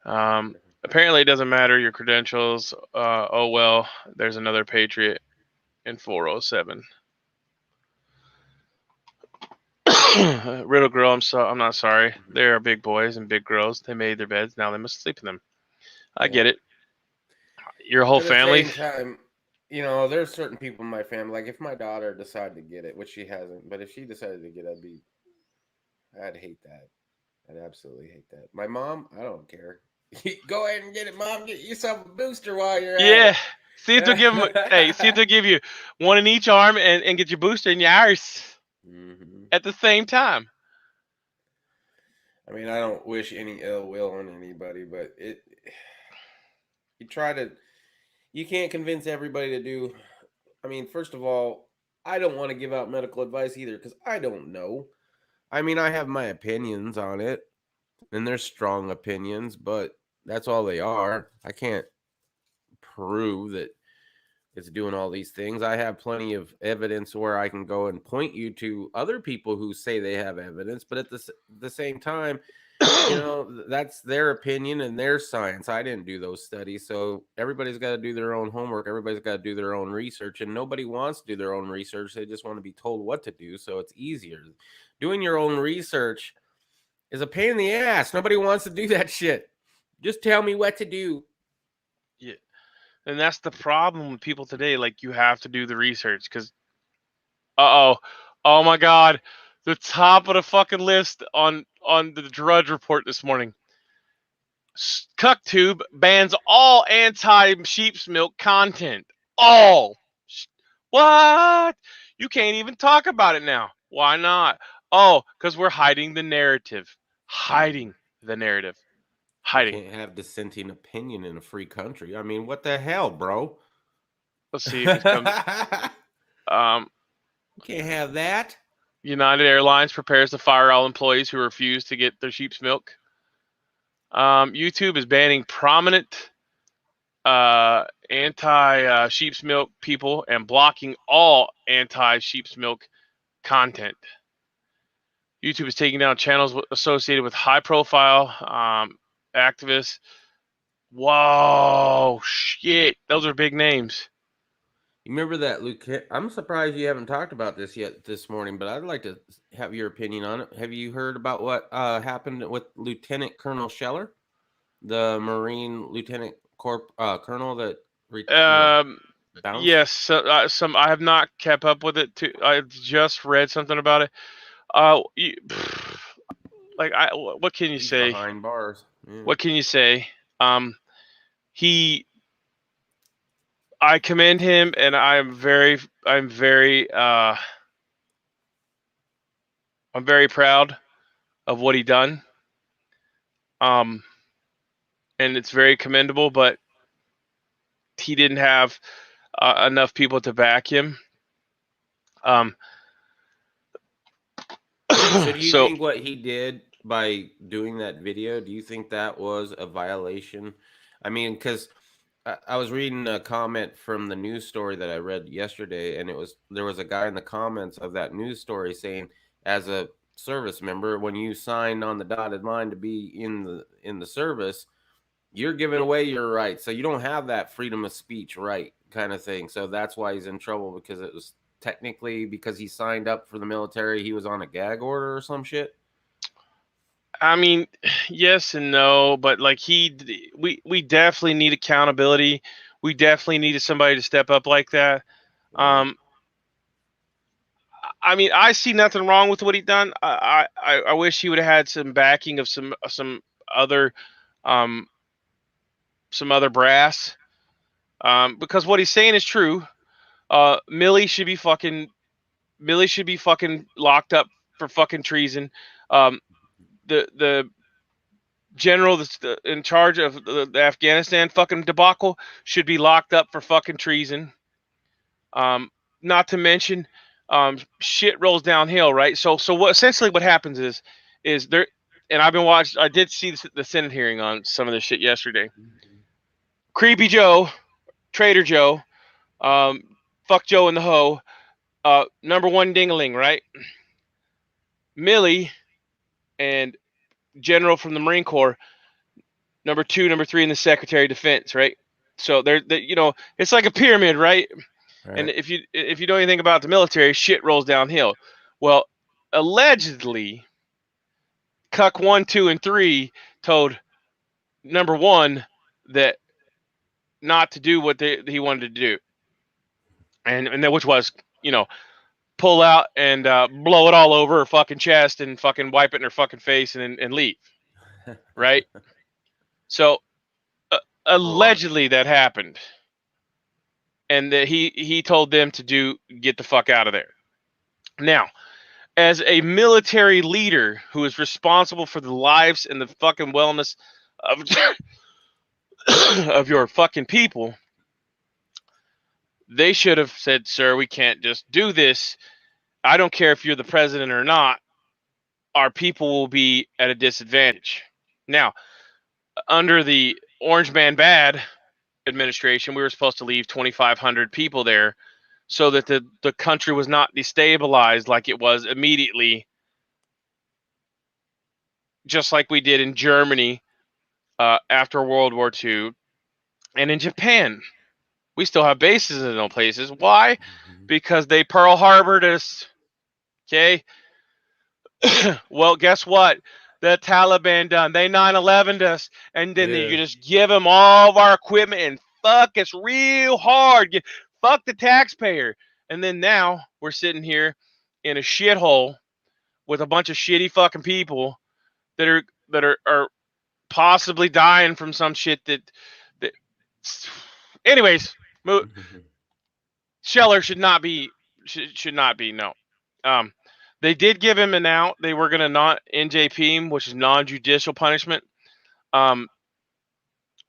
Apparently, it doesn't matter your credentials. Oh well, there's another Patriot in 407. Riddle girl, I'm not sorry. They are big boys and big girls. They made their beds. Now they must sleep in them. I get it. Your whole family. At the same time, you know, there's certain people in my family. Like if my daughter decided to get it, which she hasn't, but if she decided to get it, I'd hate that. I'd absolutely hate that. My mom, I don't care. Go ahead and get it, Mom. Get yourself a booster while you're at it. See if they'll give them. Hey, see if they'll give you one in each arm and get your booster in your arse at the same time. I mean, I don't wish any ill will on anybody, but you can't convince everybody to do. I mean, first of all, I don't want to give out medical advice either because I don't know. I mean, I have my opinions on it, and they're strong opinions, but that's all they are. I can't prove that it's doing all these things. I have plenty of evidence where I can go and point you to other people who say they have evidence, but at the same time, you know, that's their opinion and their science. I didn't do those studies, so everybody's got to do their own homework. Everybody's got to do their own research, and nobody wants to do their own research. They just want to be told what to do, so it's easier. Doing your own research is a pain in the ass. Nobody wants to do that shit. Just tell me what to do. Yeah. And that's the problem with people today. Like, you have to do the research because, oh my God, the top of the fucking list on the Drudge Report this morning. CuckTube bans all anti-sheep's milk content. All. What? You can't even talk about it now. Why not? Oh, because we're hiding the narrative. Hiding the narrative. Hiding. You can't have dissenting opinion in a free country. I mean, what the hell, bro? Let's see if he's come. You can't have that. United Airlines prepares to fire all employees who refuse to get their sheep's milk. YouTube is banning prominent anti-sheep's milk people and blocking all anti-sheep's milk content. YouTube is taking down channels associated with high-profile activists. Whoa, shit. Those are big names. You remember that, Luke? I'm surprised you haven't talked about this yet this morning, but I'd like to have your opinion on it. Have you heard about what happened with Lieutenant Colonel Scheller, the Marine Lieutenant Colonel that bounced? Yes, I have not kept up with it. I just read something about it. What can you say? Behind bars. Yeah. What can you say? I commend him, and I'm very proud of what he done. And it's very commendable, but he didn't have enough people to back him. So do you think what he did by doing that video, do you think that was a violation? I mean, because I was reading a comment from the news story that I read yesterday, and there was a guy in the comments of that news story saying, as a service member, when you sign on the dotted line to be in the service, you're giving away your rights. So you don't have that freedom of speech right kind of thing. So that's why he's in trouble, because it was technically because he signed up for the military, he was on a gag order or some shit. I mean, yes and no, but like we definitely need accountability. We definitely needed somebody to step up like that. I mean, I see nothing wrong with what he done. I wish he would have had some backing of some other brass, because what he's saying is true. Millie should be fucking locked up for fucking treason. The general that's in charge of the Afghanistan fucking debacle should be locked up for fucking treason. Not to mention, shit rolls downhill, right? So what essentially what happens is there, and I did see the Senate hearing on some of this shit yesterday. Creepy Joe, Trader Joe, fuck Joe in the hoe, number one dingaling, right? Millie and General from the Marine Corps, number 2, number 3 in the Secretary of Defense, right? So it's like a pyramid, right? Right. And if you know anything about the military, shit rolls downhill. Well, allegedly, Cuck 1, 2, and 3 told number 1 that not to do what he wanted to do, and then which was pull out and blow it all over her fucking chest and fucking wipe it in her fucking face and leave, right? So allegedly that happened, and that he told them to get the fuck out of there. Now, as a military leader who is responsible for the lives and the fucking wellness of of your fucking people, they should have said, "Sir, we can't just do this. I don't care if you're the president or not. Our people will be at a disadvantage." Now, under the Orange Man Bad administration, we were supposed to leave 2,500 people there so that the country was not destabilized like it was immediately, just like we did in Germany after World War II, and in Japan. We still have bases in those places. Why? Because they Pearl Harbored us. Okay? Well, guess what? The Taliban done. They 9/11'd us, and then you just give them all of our equipment and fuck us real hard. Fuck the taxpayer. And then now we're sitting here in a shithole with a bunch of shitty fucking people that are possibly dying from some shit that anyways, Scheller should not be no. They did give him an out. They were gonna not NJP him, which is non-judicial punishment,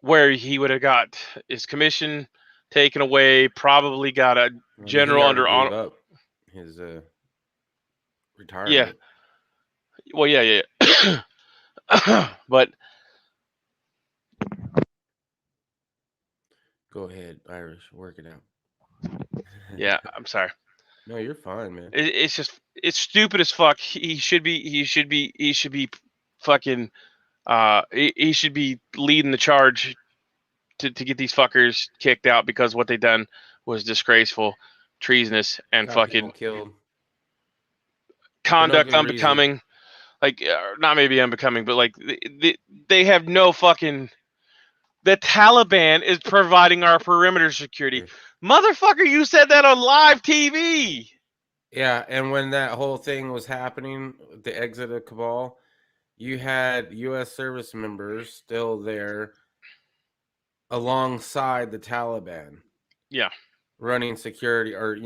where he would have got his commission taken away, probably got a general under honor. Up his retirement. Yeah. Well, yeah. But go ahead, Irish, work it out. Yeah, I'm sorry. No, you're fine, man. It's it's stupid as fuck. He should be fucking he should be leading the charge to get these fuckers kicked out, because what they done was disgraceful, treasonous, and fucking killed. Conduct unbecoming. Like, not maybe unbecoming, but like they have no fucking. The Taliban is providing our perimeter security. Motherfucker, you said that on live TV. Yeah, and when that whole thing was happening, the exit of Kabul, you had U.S. service members still there alongside the Taliban. Yeah. Running security, or,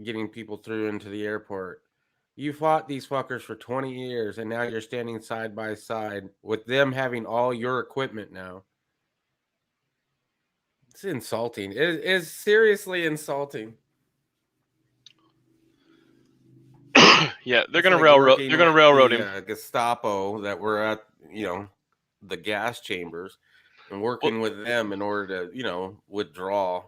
getting people through into the airport. You fought these fuckers for 20 years, and now you're standing side by side with them having all your equipment now. It's insulting. It is seriously insulting. Yeah, they're gonna railroad. They're gonna railroad him. Gestapo that were at the gas chambers and working with them in order to withdraw.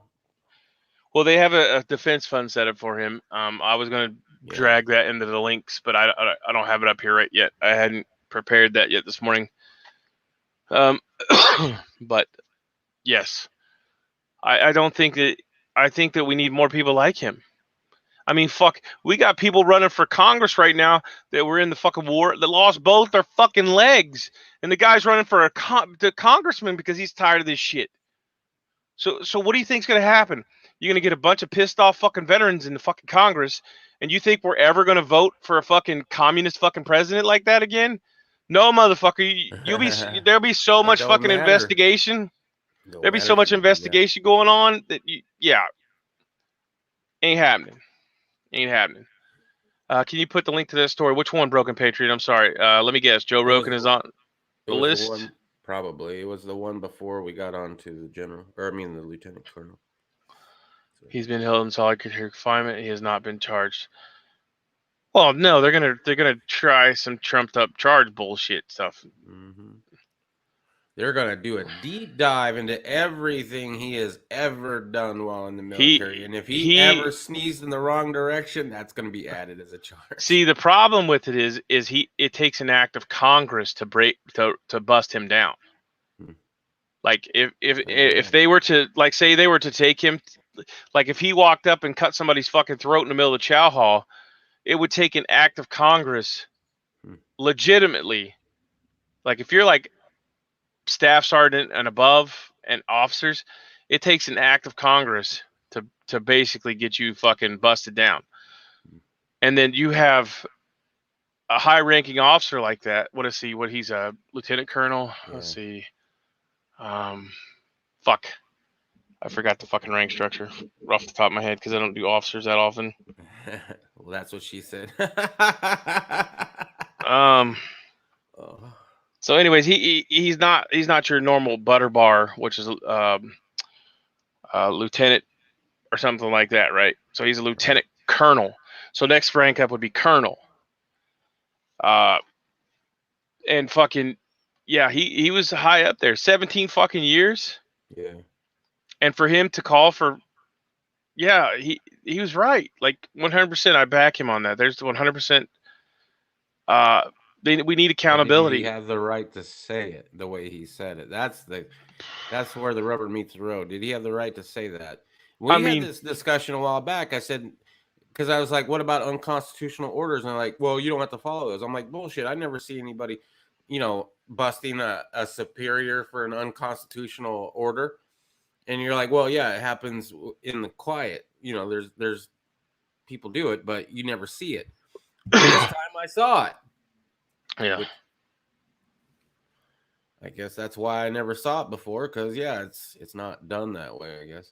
Well, they have a defense fund set up for him. I was gonna drag that into the links, but I don't have it up here right yet. I hadn't prepared that yet this morning. But yes. I don't think that. I think that we need more people like him. I mean, fuck, we got people running for Congress right now that were in the fucking war that lost both their fucking legs, and the guy's running for the congressman because he's tired of this shit. So what do you think's gonna happen? You're gonna get a bunch of pissed off fucking veterans in the fucking Congress, and you think we're ever gonna vote for a fucking communist fucking president like that again? No, motherfucker. There'll be so much fucking investigation. There'll be so much investigation going on that Ain't happening. Ain't happening. Can you put the link to this story? Which one, Broken Patriot? I'm sorry. Let me guess. Joe Rogan is on the list. One, probably. It was the one before we got on to the general, or I mean the lieutenant colonel. So. He's been held in solitary confinement. He has not been charged. Well, no, they're gonna try some trumped up charge bullshit stuff. Mm-hmm. They're gonna do a deep dive into everything he has ever done while in the military, and if he ever sneezed in the wrong direction, that's gonna be added as a charge. See, the problem with it is it takes an act of Congress to bust him down. Like if they were to, like, say they were to take him, like if he walked up and cut somebody's fucking throat in the middle of the chow hall, it would take an act of Congress legitimately. Like if you're like staff sergeant and above and officers, it takes an act of Congress to basically get you fucking busted down. And then you have a high ranking officer like that. What he's a lieutenant colonel. Yeah. Let's see. Fuck. I forgot the fucking rank structure off the top of my head because I don't do officers that often. Well, that's what she said. So anyways, he's not your normal butter bar, which is lieutenant or something like that, right? So he's a lieutenant colonel. So next rank up would be colonel. And fucking yeah, he was high up there, 17 fucking years. Yeah. And for him to call for, yeah, he was right. Like 100%, I back him on that. There's 100%. We need accountability. He has the right to say it the way he said it. That's where the rubber meets the road. Did he have the right to say that? We had this discussion a while back. I said, because I was like, what about unconstitutional orders? And they're like, well, you don't have to follow those. I'm like, bullshit. I never see anybody, busting a superior for an unconstitutional order. And you're like, well, yeah, it happens in the quiet. There's people do it, but you never see it. This time I saw it. Yeah. I guess that's why I never saw it before, because yeah, it's not done that way, I guess.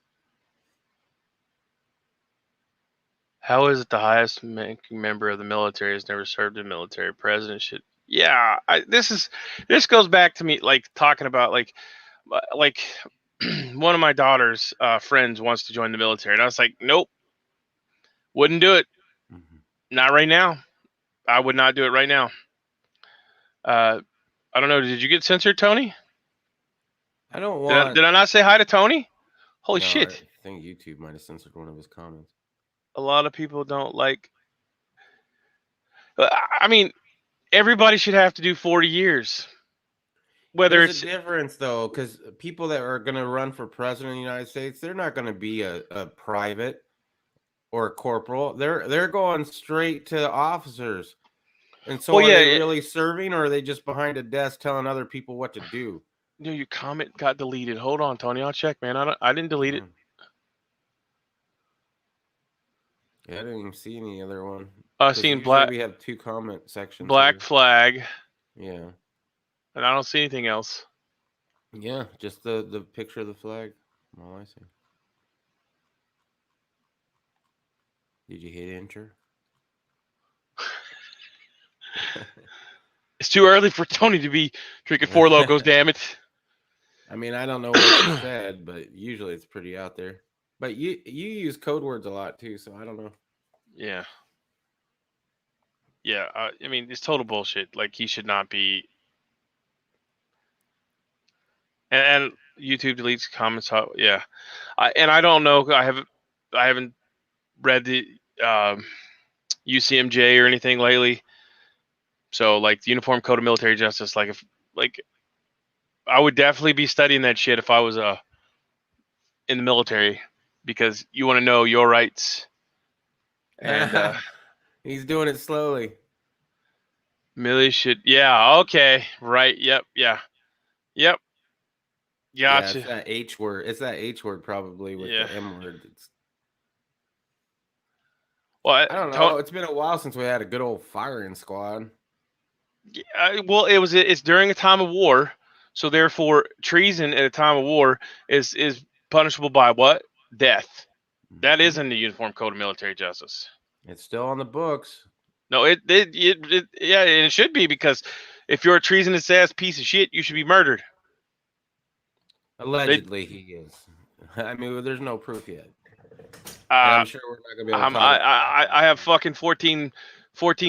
How is it the highest member of the military has never served in military? President should. Yeah, this goes back to me like talking about like one of my daughter's friends wants to join the military, and I was like, nope, wouldn't do it. Mm-hmm. Not right now. I would not do it right now. I don't know. Did you get censored, Tony? I don't want. Did I not say hi to Tony? Holy shit! I think YouTube might have censored one of his comments. A lot of people don't like. I mean, everybody should have to do 40 years. There's a difference though, because people that are going to run for president of the United States, they're not going to be a private or a corporal. They're going straight to officers. And so are they really serving, or are they just behind a desk telling other people what to do? No, your comment got deleted. Hold on, Tony. I'll check, man. I didn't delete it. Yeah, I didn't even see any other one. Seen black. We have 2 comment sections. Black flag. Yeah. And I don't see anything else. Yeah, just the picture of the flag. All I see. Did you hit enter? It's too early for Tony to be drinking 4 Locos, damn it. I mean, I don't know what you said, but usually it's pretty out there. But you use code words a lot too, so I don't know. Yeah. Yeah, I mean, it's total bullshit. Like, he should not be. And YouTube deletes comments. Yeah. I don't know. I haven't read the UCMJ or anything lately. So, like, the Uniform Code of Military Justice, I would definitely be studying that shit if I was in the military, because you want to know your rights. And he's doing it slowly. Millie should. Yeah. Okay. Right. Yep. Yeah. Yep. Gotcha. Yeah, it's that H word. It's that H word probably with the M word. Well, I don't know. It's been a while since we had a good old firing squad. Yeah, well, it's during a time of war, so therefore treason at a time of war is punishable by what? Death. That is in the Uniform Code of Military Justice. It's still on the books. No, yeah, and it should be, because if you're a treasonous ass piece of shit, you should be murdered. Allegedly, he is. I mean, there's no proof yet. I'm sure we're not gonna be able to talk I have fucking 14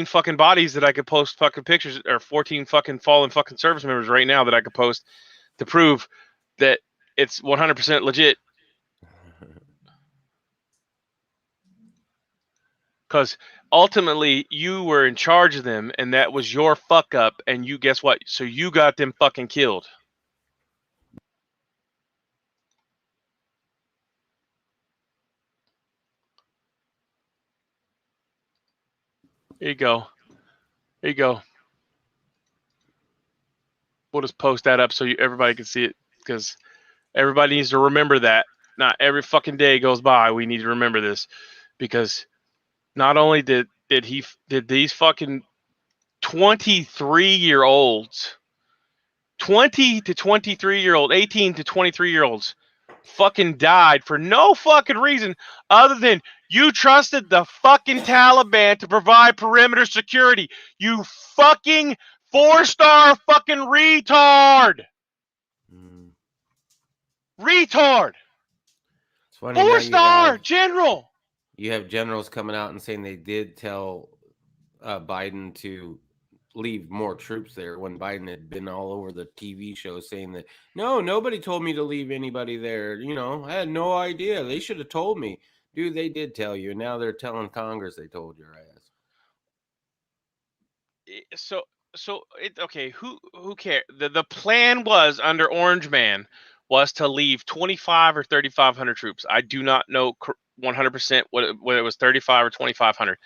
fucking bodies that I could post fucking pictures, or 14 fucking fallen fucking service members right now that I could post to prove that it's 100% legit. Because ultimately, you were in charge of them, and that was your fuck up, and you, guess what? So you got them fucking killed. Here you go. There you go. We'll just post that up so everybody can see it, because everybody needs to remember that. Not every fucking day goes by, we need to remember this, because not only did these fucking 23-year-olds, 20 to 23-year-old, 18 to 23-year-olds fucking died for no fucking reason other than you trusted the fucking Taliban to provide perimeter security. You fucking 4-star fucking retard. Retard. It's funny, 4-star general. You have generals coming out and saying they did tell Biden to leave more troops there, when Biden had been all over the TV show saying that, no, nobody told me to leave anybody there. You know, I had no idea. They should have told me. Dude, they did tell you. And now they're telling Congress they told your ass. Okay, who cares? The plan was, under Orange Man, was to leave 25 or 3,500 troops. I do not know 100% whether it was 35 or 2,500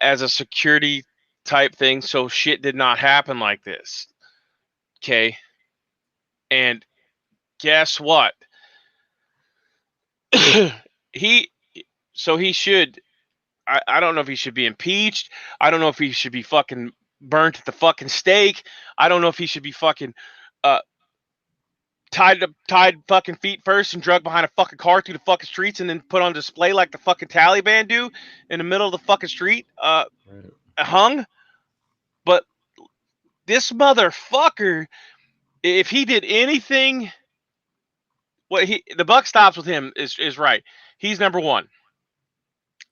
as a security type thing, so shit did not happen like this. Okay, and guess what? he should. I don't know if he should be impeached. I don't know if he should be fucking burnt at the fucking stake. I don't know if he should be fucking tied fucking feet first and dragged behind a fucking car through the fucking streets and then put on display like the fucking Taliban do in the middle of the fucking street, hung. But this motherfucker, if he did anything, the buck stops with him is right. He's number one.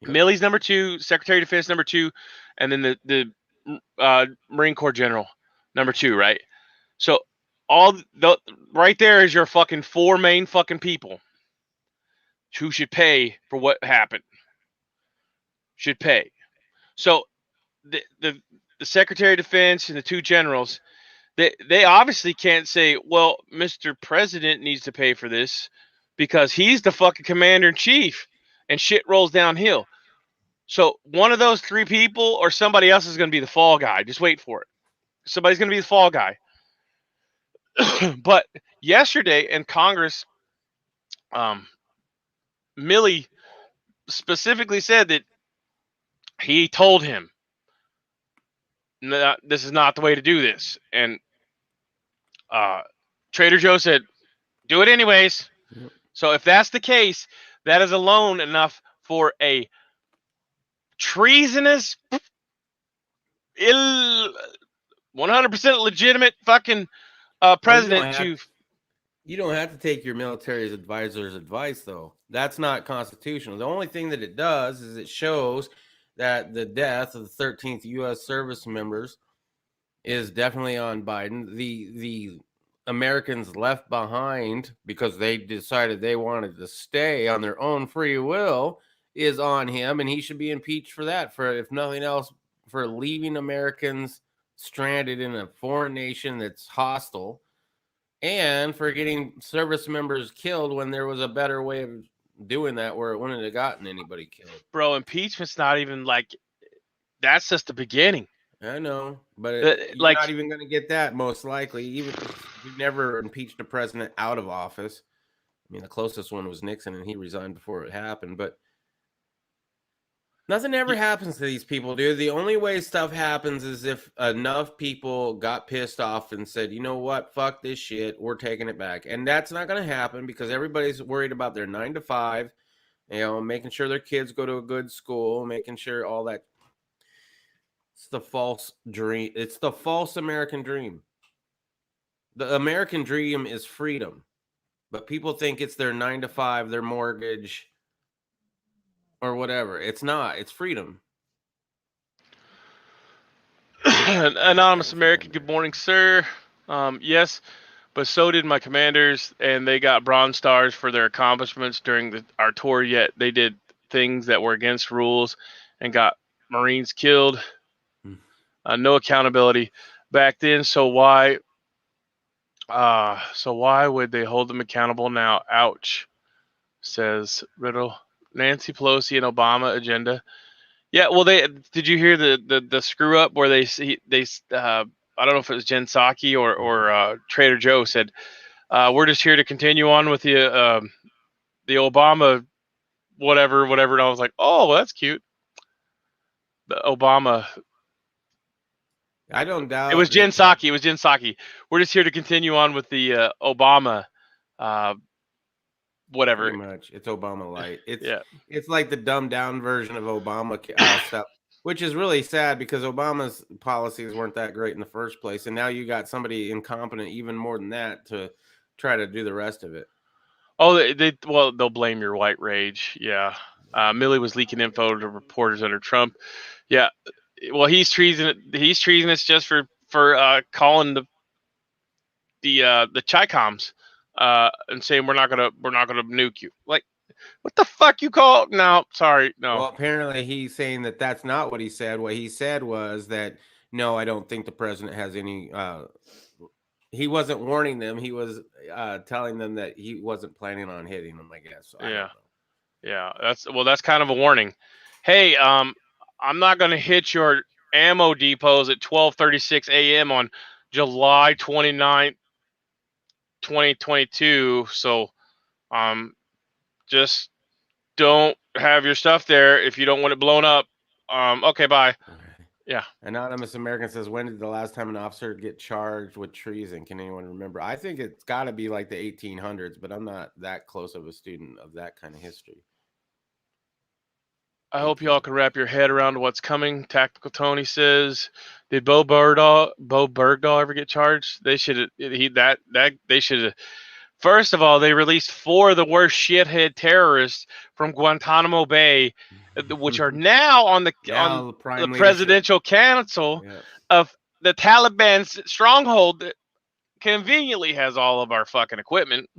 Yep. Milley's number two, Secretary of Defense number two, and then the Marine Corps General number two, right? So right there is your fucking 4 main fucking people who should pay for what happened. Should pay. So the Secretary of Defense and the 2 generals, they obviously can't say, well, Mr. President needs to pay for this, because he's the fucking commander in chief and shit rolls downhill. So one of those 3 people or somebody else is going to be the fall guy. Just wait for it. Somebody's going to be the fall guy. But yesterday in Congress, Milley specifically said that he told him, this is not the way to do this. And Trader Joe said, do it anyways. Yep. So if that's the case, that is alone enough for a treasonous, 100% legitimate fucking president to... You don't have to take your military advisor's advice, though. That's not constitutional. The only thing that it does is it shows that the death of the 13th U.S. service members is definitely on Biden. The Americans left behind because they decided they wanted to stay on their own free will is on him, and he should be impeached for that, for, if nothing else, for leaving Americans stranded in a foreign nation that's hostile, and for getting service members killed when there was a better way of doing that where it wouldn't have gotten anybody killed. Bro, impeachment's not even like, that's just the beginning. I know, but you're not even going to get that, most likely. Even if you never impeached a president out of office. I mean, the closest one was Nixon, and he resigned before it happened. But nothing ever happens to these people, dude. The only way stuff happens is if enough people got pissed off and said, you know what, fuck this shit, we're taking it back. And that's not going to happen because everybody's worried about their 9 to 5. You know, making sure their kids go to a good school, making sure all that. It's the false dream. It's the false American dream. The American dream is freedom, but people think it's their 9 to 5, their mortgage, or whatever. It's not. It's freedom. Anonymous American, good morning, sir. Yes, but so did my commanders, and they got bronze stars for their accomplishments during our tour. Yet they did things that were against rules and got Marines killed. No accountability back then. So why would they hold them accountable now? Ouch, says Riddle. Nancy Pelosi and Obama agenda. Yeah, well, did you hear the screw up where they I don't know if it was Jen Psaki or Trader Joe said we're just here to continue on with the Obama whatever, and I was like, oh, well, that's cute. The Obama. I don't doubt It was Jen Psaki. It was Jen Psaki. We're just here to continue on with the Obama whatever. Pretty much, it's Obama light. It's like the dumbed down version of Obama stuff, which is really sad because Obama's policies weren't that great in the first place, and now you got somebody incompetent, even more than that, to try to do the rest of it. Oh, they'll blame your white rage. Yeah, Milley was leaking info to reporters under Trump. Yeah, well, he's treason. He's treasonous just for calling the Chi-Coms and saying we're not gonna nuke you. Like, what the fuck you call? No, sorry, no. Well, apparently he's saying that that's not what he said. What he said was that no, I don't think the president has any. He wasn't warning them. He was telling them that he wasn't planning on hitting them, I guess. So Yeah. That's kind of a warning. Hey, I'm not gonna hit your ammo depots at 12:36 a.m. on July 29th, 2022. So, just don't have your stuff there if you don't want it blown up. Okay, bye. Okay. Yeah. Anonymous American says, when did the last time an officer get charged with treason? Can anyone remember? I think it's got to be like the 1800s, but I'm not that close of a student of that kind of history. I hope y'all can wrap your head around what's coming. Tactical Tony says, did Bo Bergdahl ever get charged? They should they should have. First of all, they released 4 of the worst shithead terrorists from Guantanamo Bay, which are now on the presidential council of the Taliban's stronghold that conveniently has all of our fucking equipment.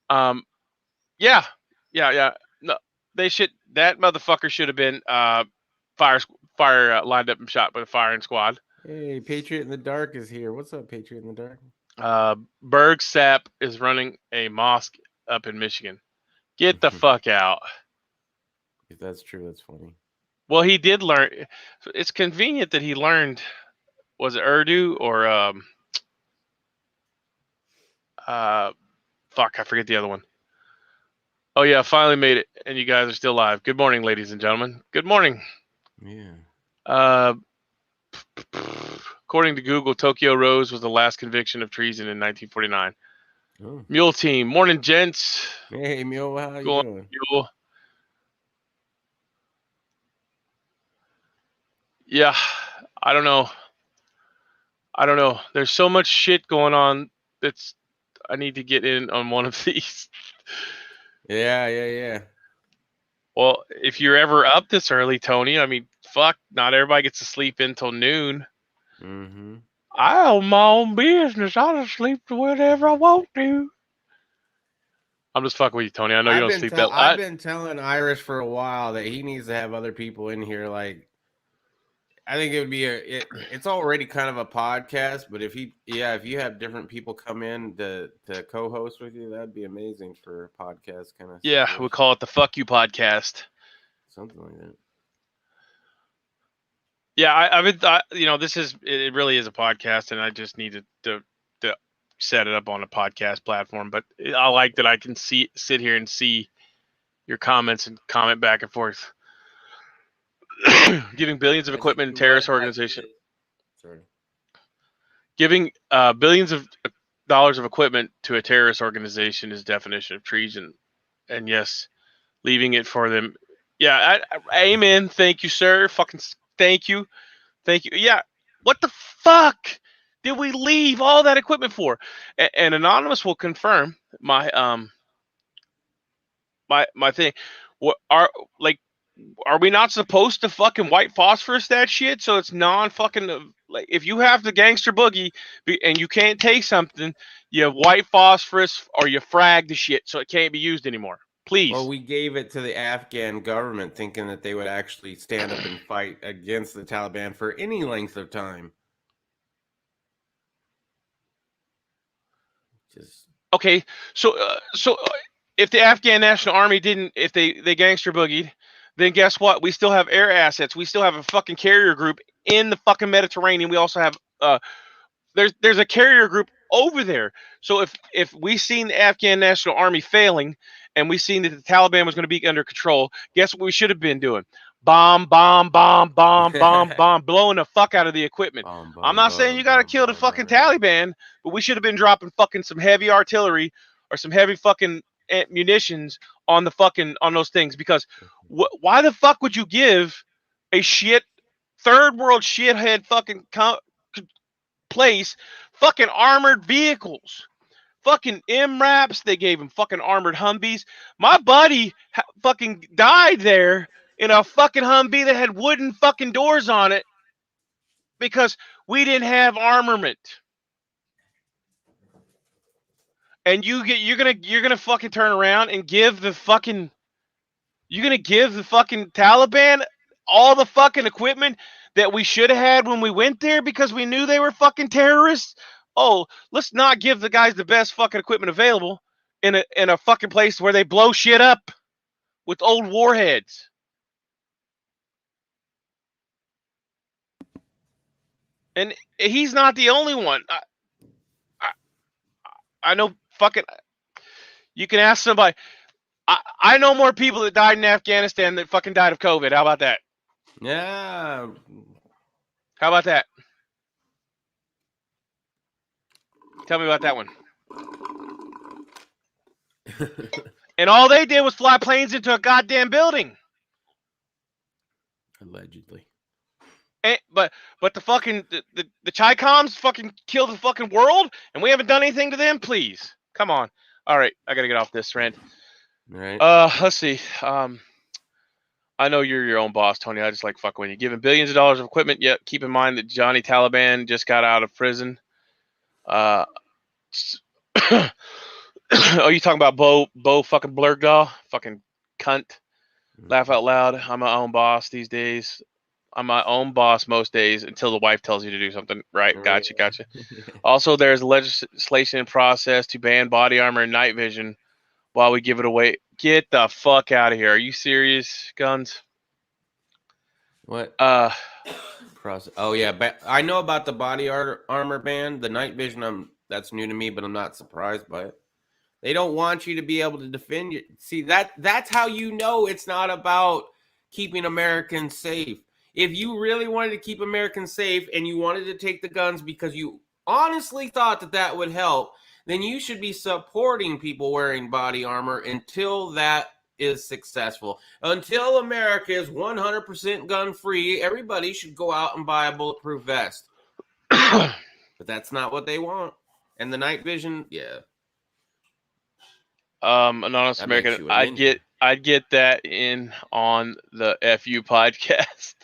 Yeah. No, they should. That motherfucker should have been fire lined up and shot by the firing squad. Hey, Patriot in the Dark is here. What's up, Patriot in the Dark? Berg Sap is running a mosque up in Michigan. Get the fuck out. If that's true, that's funny. Well, he did learn. It's convenient that he learned. Was it Urdu or fuck? I forget the other one. Oh yeah, finally made it, and you guys are still live. Good morning, ladies and gentlemen. Good morning. Yeah. According to Google, Tokyo Rose was the last conviction of treason in 1949. Oh. Mule Team, morning, gents. Hey, Mule, how you doing? Mule. Yeah, I don't know. There's so much shit going on that's I need to get in on one of these. Yeah. Well, if you're ever up this early, Tony, I mean, fuck, not everybody gets to sleep until noon. Mm-hmm. I own my own business. I'll just sleep whenever I want to. I'm just fucking with you, Tony. I know you don't sleep that. I've been telling Irish for a while that he needs to have other people in here. Like, I think it would be it's already kind of a podcast, but if you have different people come in to co-host with you, that'd be amazing for a podcast kind of. Yeah, situation. we call it the Fuck You Podcast. Something like that. Yeah, it really is a podcast, and I just needed to set it up on a podcast platform. But I like that I can sit here and see your comments and comment back and forth. Giving billions of equipment to terrorist organization. Sorry. Giving billions of dollars of equipment to a terrorist organization is definition of treason. And yes, leaving it for them. Yeah, amen. Thank you, sir. Fucking thank you. Thank you. Yeah. What the fuck did we leave all that equipment for? And Anonymous will confirm my my thing. What are we not supposed to fucking white phosphorus that shit so it's non-fucking like if you have the gangster boogie and you can't take something, you white phosphorus or you frag the shit so it can't be used anymore. Please. Well, we gave it to the Afghan government thinking that they would actually stand up and fight against the Taliban for any length of time. Just okay, so if the Afghan National Army didn't, if they gangster boogied, then guess what? We still have air assets. We still have a fucking carrier group in the fucking Mediterranean. We also have there's a carrier group over there. So if we seen the Afghan National Army failing and we seen that the Taliban was going to be under control, guess what we should have been doing? Bomb, blowing the fuck out of the equipment. I'm not saying you got to kill the fucking Taliban, but we should have been dropping fucking some heavy artillery or some heavy fucking munitions on the fucking on those things, because why the fuck would you give a shit third world shithead fucking place fucking armored vehicles, fucking MRAPs? They gave him fucking armored Humvees. My buddy fucking died there in a fucking Humvee that had wooden fucking doors on it because we didn't have armament. And you're gonna fucking turn around and give the fucking Taliban all the fucking equipment that we should have had when we went there because we knew they were fucking terrorists? Oh, let's not give the guys the best fucking equipment available in a fucking place where they blow shit up with old warheads. And he's not the only one. I know fucking. You can ask somebody. I know more people that died in Afghanistan that fucking died of COVID. How about that? Yeah. How about that? Tell me about that one. And all they did was fly planes into a goddamn building. Allegedly. But the fucking the Chi-Coms fucking killed the fucking world, and we haven't done anything to them. Please, come on. All right, I gotta get off this rant. All right. Let's see. I know you're your own boss, Tony. I just like fucking with you. Giving billions of dollars of equipment, yet keep in mind that Johnny Taliban just got out of prison. Oh, you talking about Bo fucking Blurgdaw? Fucking cunt. Laugh out loud. I'm my own boss these days. I'm my own boss most days until the wife tells you to do something. Right. Gotcha. Also, there's legislation in process to ban body armor and night vision while we give it away. Get the fuck out of here. Are you serious, Guns? What? Oh, yeah. But I know about the body armor ban. The night vision, that's new to me, but I'm not surprised by it. They don't want you to be able to defend you. See, that's how you know it's not about keeping Americans safe. If you really wanted to keep Americans safe and you wanted to take the guns because you honestly thought that would help, then you should be supporting people wearing body armor until that is successful. Until America is 100% gun-free, everybody should go out and buy a bulletproof vest. But that's not what they want. And the night vision, yeah. Anonymous American, I'd get that in on the FU podcast.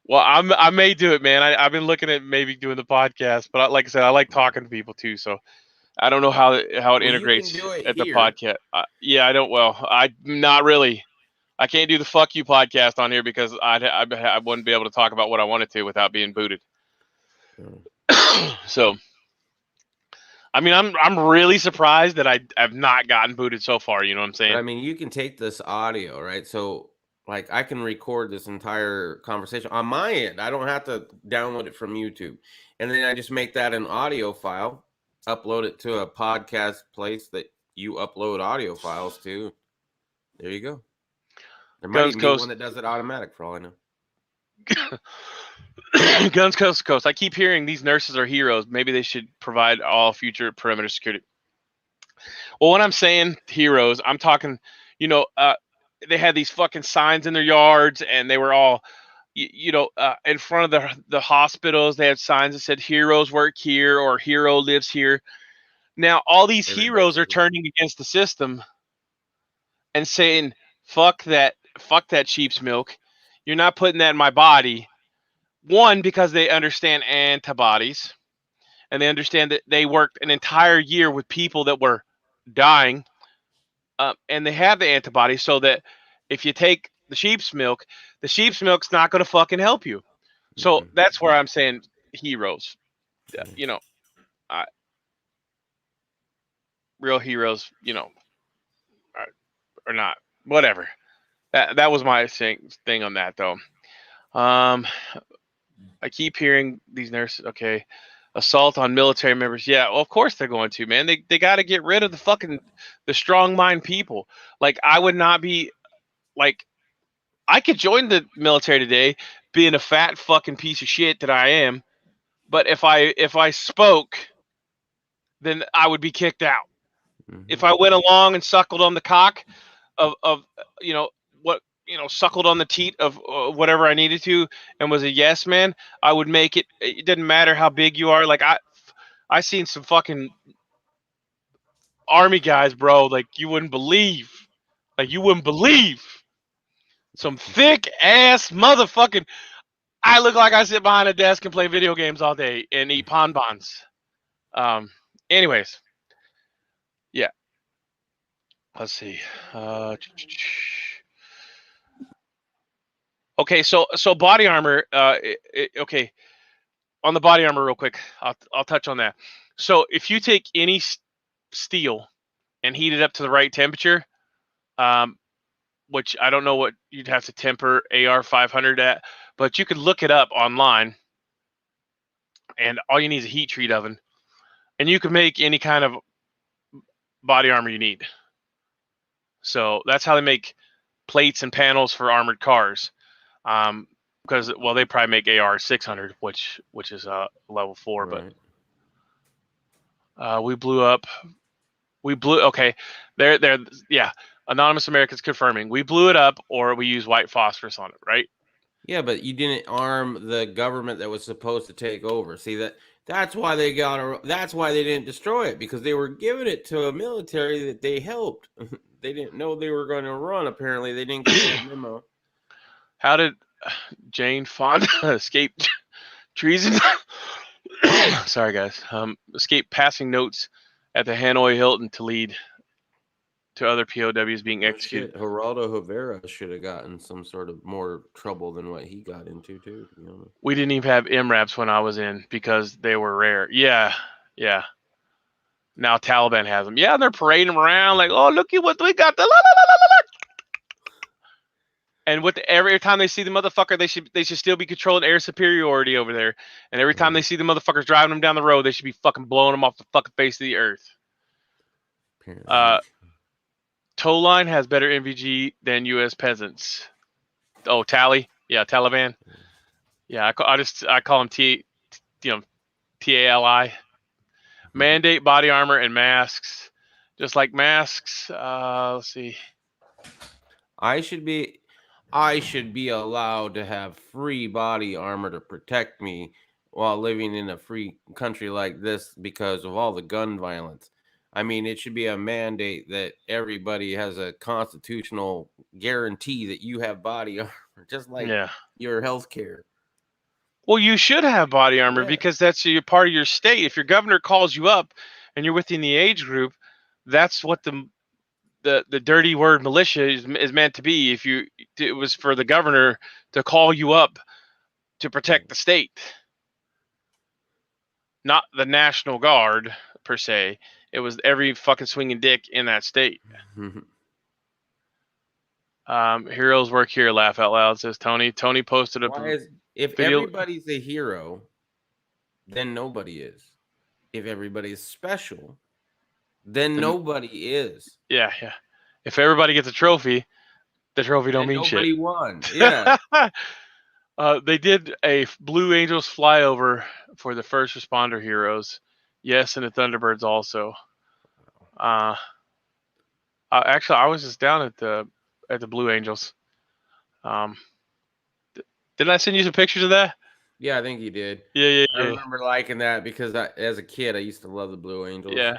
Well, I may do it, man. I've been looking at maybe doing the podcast, but like I said, I like talking to people too. So I don't know how it integrates at the podcast. Yeah, I don't. Well, I not really. I can't do the fuck you podcast on here because I wouldn't be able to talk about what I wanted to without being booted. So, I mean, I'm really surprised that I have not gotten booted so far. You know what I'm saying? But, I mean, you can take this audio, right? So, like, I can record this entire conversation on my end. I don't have to download it from YouTube. And then I just make that an audio file, upload it to a podcast place that you upload audio files to. There you go. There might even be one that does it automatic for all I know. Guns Coast to Coast. I keep hearing these nurses are heroes. Maybe they should provide all future perimeter security. Well, when I'm saying heroes, I'm talking, they had these fucking signs in their yards, and they were all, in front of the hospitals. They had signs that said "Heroes work here" or "Hero lives here." Now all these heroes are turning against the system and saying, fuck that sheep's milk. You're not putting that in my body. One, because they understand antibodies, and they understand that they worked an entire year with people that were dying, and they have the antibodies, so that if you take the sheep's milk's not going to fucking help you. So that's where I'm saying heroes. Real heroes, or not. Whatever. That was my thing on that, though. I keep hearing these nurses. Okay, assault on military members. Yeah, well, of course they're going to, man. They got to get rid of the strong mind people. Like, I would not be like, I could join the military today, being a fat fucking piece of shit that I am. But if I spoke, then I would be kicked out. If I went along and suckled on the cock of suckled on the teat of whatever I needed to, and was a yes man, I would make it. It didn't matter how big you are. Like, I seen some fucking army guys, bro. Like, you wouldn't believe. Some thick ass motherfucking. I look like I sit behind a desk and play video games all day and eat bonbons. Anyways, yeah. Let's see. Okay, so body armor. Okay, on the body armor, real quick, I'll touch on that. So if you take any steel and heat it up to the right temperature, which I don't know what you'd have to temper AR 500 at, but you could look it up online, and all you need is a heat treat oven, and you can make any kind of body armor you need. So that's how they make plates and panels for armored cars. Because they probably make AR 600, which is level 4, right. But we blew. Okay, there. Yeah, Anonymous Americans confirming we blew it up, or we use white phosphorus on it, right? Yeah, but you didn't arm the government that was supposed to take over. See, that's why they that's why they didn't destroy it, because they were giving it to a military that they helped. They didn't know they were going to run. Apparently, they didn't get that memo. How did Jane Fonda escape treason? Sorry, guys. Escape passing notes at the Hanoi Hilton to lead to other POWs being executed. Geraldo Rivera should have gotten some sort of more trouble than what he got into, too, to be honest. We didn't even have MRAPs when I was in because they were rare. Yeah. Now Taliban has them. Yeah, they're parading them around like, oh, look at what we got. And every time they see the motherfucker, they should still be controlling air superiority over there. And every time they see the motherfuckers driving them down the road, they should be fucking blowing them off the fucking face of the earth. Tow Line has better NVG than U.S. peasants. Oh, Tally? Yeah, Taliban. Yeah, I call them TALI. Mandate body armor and masks. Just like masks. Let's see. I should be allowed to have free body armor to protect me while living in a free country like this because of all the gun violence. I mean, it should be a mandate that everybody has a constitutional guarantee that you have body armor, just like your health care. Well, you should have body armor because that's part of your state. If your governor calls you up and you're within the age group, that's what the dirty word militia is meant to be. It was for the governor to call you up to protect the state, not the National Guard per se. It was every fucking swinging dick in that state. Heroes work here. Laugh out loud, says Tony. Tony posted if everybody's a hero, then nobody is. If everybody's special, then nobody is. Yeah. If everybody gets a trophy, the trophy don't mean shit. Nobody won. Yeah. They did a Blue Angels flyover for the first responder heroes. Yes, and the Thunderbirds also. Actually, I was just down at at the Blue Angels. Didn't I send you some pictures of that? Yeah, I think you did. Yeah. I remember liking that because as a kid, I used to love the Blue Angels. Yeah.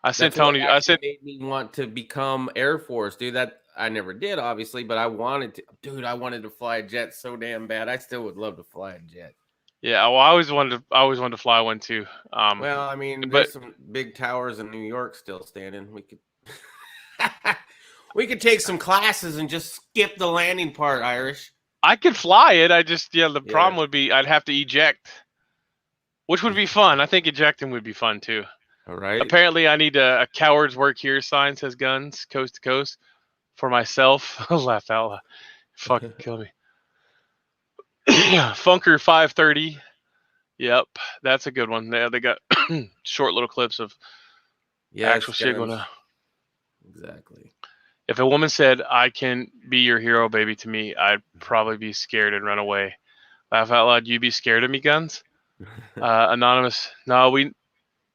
I sent That's what Tony. actually made me want to become Air Force, dude. That I never did, obviously, but I wanted to. Dude, I wanted to fly a jet so damn bad. I still would love to fly a jet. Yeah. Well, I always wanted to fly one too. Well, I mean, but there's some big towers in New York still standing. We could, we could take some classes and just skip the landing part, Irish. I could fly it. The problem would be I'd have to eject, which would be fun. I think ejecting would be fun too. All right. Apparently, I need a coward's work here sign says guns coast to coast for myself. Laugh out loud. Fucking kill me. Funker 530. Yep, that's a good one. They got short little clips of actual shit going on. Exactly. If a woman said, "I can be your hero, baby," to me, I'd probably be scared and run away. Laugh out loud. You be scared of me, guns? Anonymous. No, we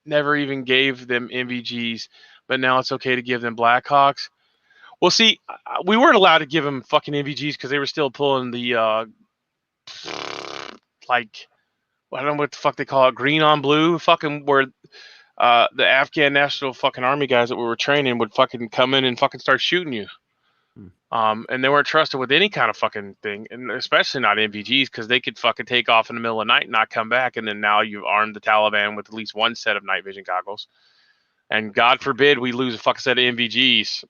never even gave them MVGs, but now it's okay to give them Blackhawks. Well, see, we weren't allowed to give them fucking MVGs because they were still pulling the like, I don't know what the fuck they call it, green on blue, fucking where the Afghan National fucking Army guys that we were training would fucking come in and fucking start shooting you. And they weren't trusted with any kind of fucking thing, and especially not MVGs, because they could fucking take off in the middle of the night and not come back, and then now you've armed the Taliban with at least one set of night vision goggles. And God forbid we lose a fucking set of MVGs.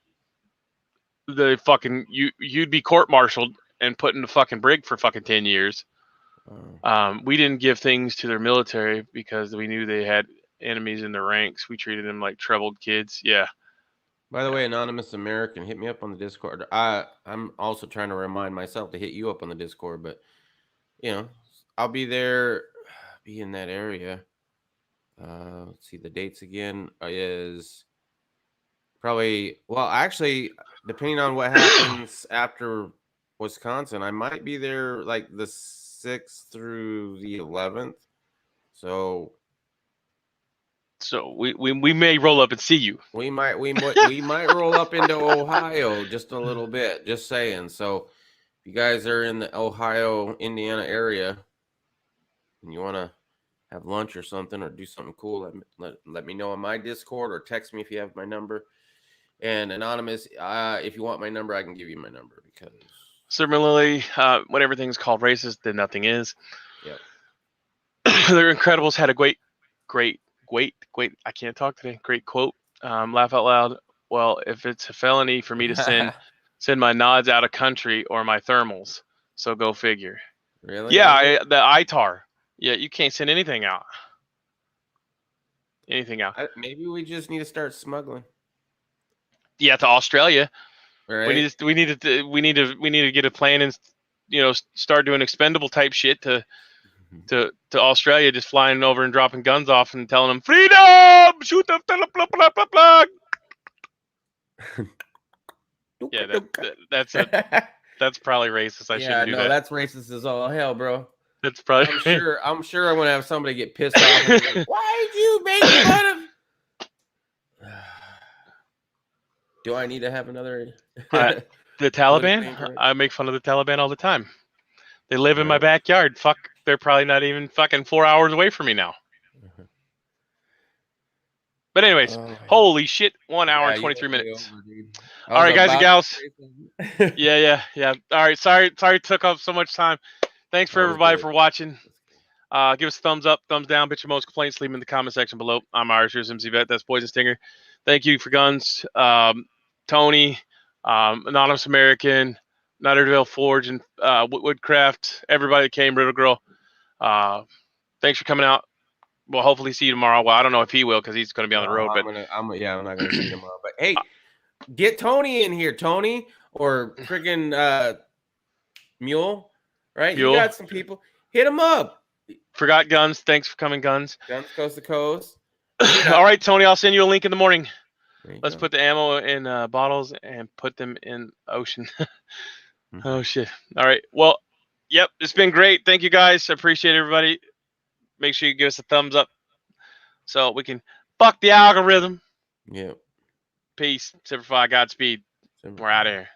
The fucking you'd be court-martialed and put in the fucking brig for fucking 10 years. We didn't give things to their military because we knew they had enemies in their ranks. We treated them like troubled kids. Yeah. By the way, Anonymous American, hit me up on the Discord. I'm also trying to remind myself to hit you up on the Discord, but I'll be there, be in that area. Let's see, the dates again is probably, well, actually, depending on what happens after Wisconsin, I might be there like the 6th through the 11th. So we may roll up and see you. We might roll up into Ohio just a little bit. Just saying. So if you guys are in the Ohio, Indiana area, and you want to have lunch or something or do something cool, let me know on my Discord or text me if you have my number. And Anonymous, if you want my number, I can give you my number because similarly, when everything's called racist, then nothing is. Yep. The Incredibles had a great. I can't talk today. Great quote. Laugh out loud. Well, if it's a felony for me to send my nods out of country or my thermals, so go figure. Really? Yeah, the ITAR. Yeah, you can't send anything out. Maybe we just need to start smuggling. Yeah, to Australia. Right. We need to get a plan and start doing expendable type shit to Australia, just flying over and dropping guns off and telling them freedom, shoot them, blah blah blah blah blah. Yeah, that's probably racist. I shouldn't do that. That's racist as all hell, bro. That's probably. I'm sure I'm gonna have somebody get pissed off. And why'd you make fun of? Do I need to have another? The Taliban? I make fun of the Taliban all the time. They live in my backyard. Fuck, they're probably not even fucking 4 hours away from me now. But anyways, holy shit, 1 hour and 23 minutes. All right, guys and gals. Yeah. All right, sorry took up so much time. Thanks for everybody for watching. Give us a thumbs up, thumbs down, bitch your most complaints, leave them in the comment section below. I'm Irish USMC Vet, that's Poison Stinger. Thank you for guns, Tony, Anonymous American, Henryville Forge, and Woodcraft, everybody that came, Riddle Girl. Thanks for coming out. We'll hopefully see you tomorrow. Well, I don't know if he will because he's going to be on the road. I'm not going to see you tomorrow. But hey, get Tony in here, Tony, or friggin' Mule, right? Mule. You got some people. Hit him up. Forgot guns. Thanks for coming, guns. Guns coast to coast. All right, Tony, I'll send you a link in the morning. Let's put the ammo in bottles and put them in ocean. Oh, shit. All right. Well, yep, it's been great. Thank you, guys. I appreciate everybody. Make sure you give us a thumbs up so we can fuck the algorithm. Yep. Peace. Simplify. Godspeed. We're out of here.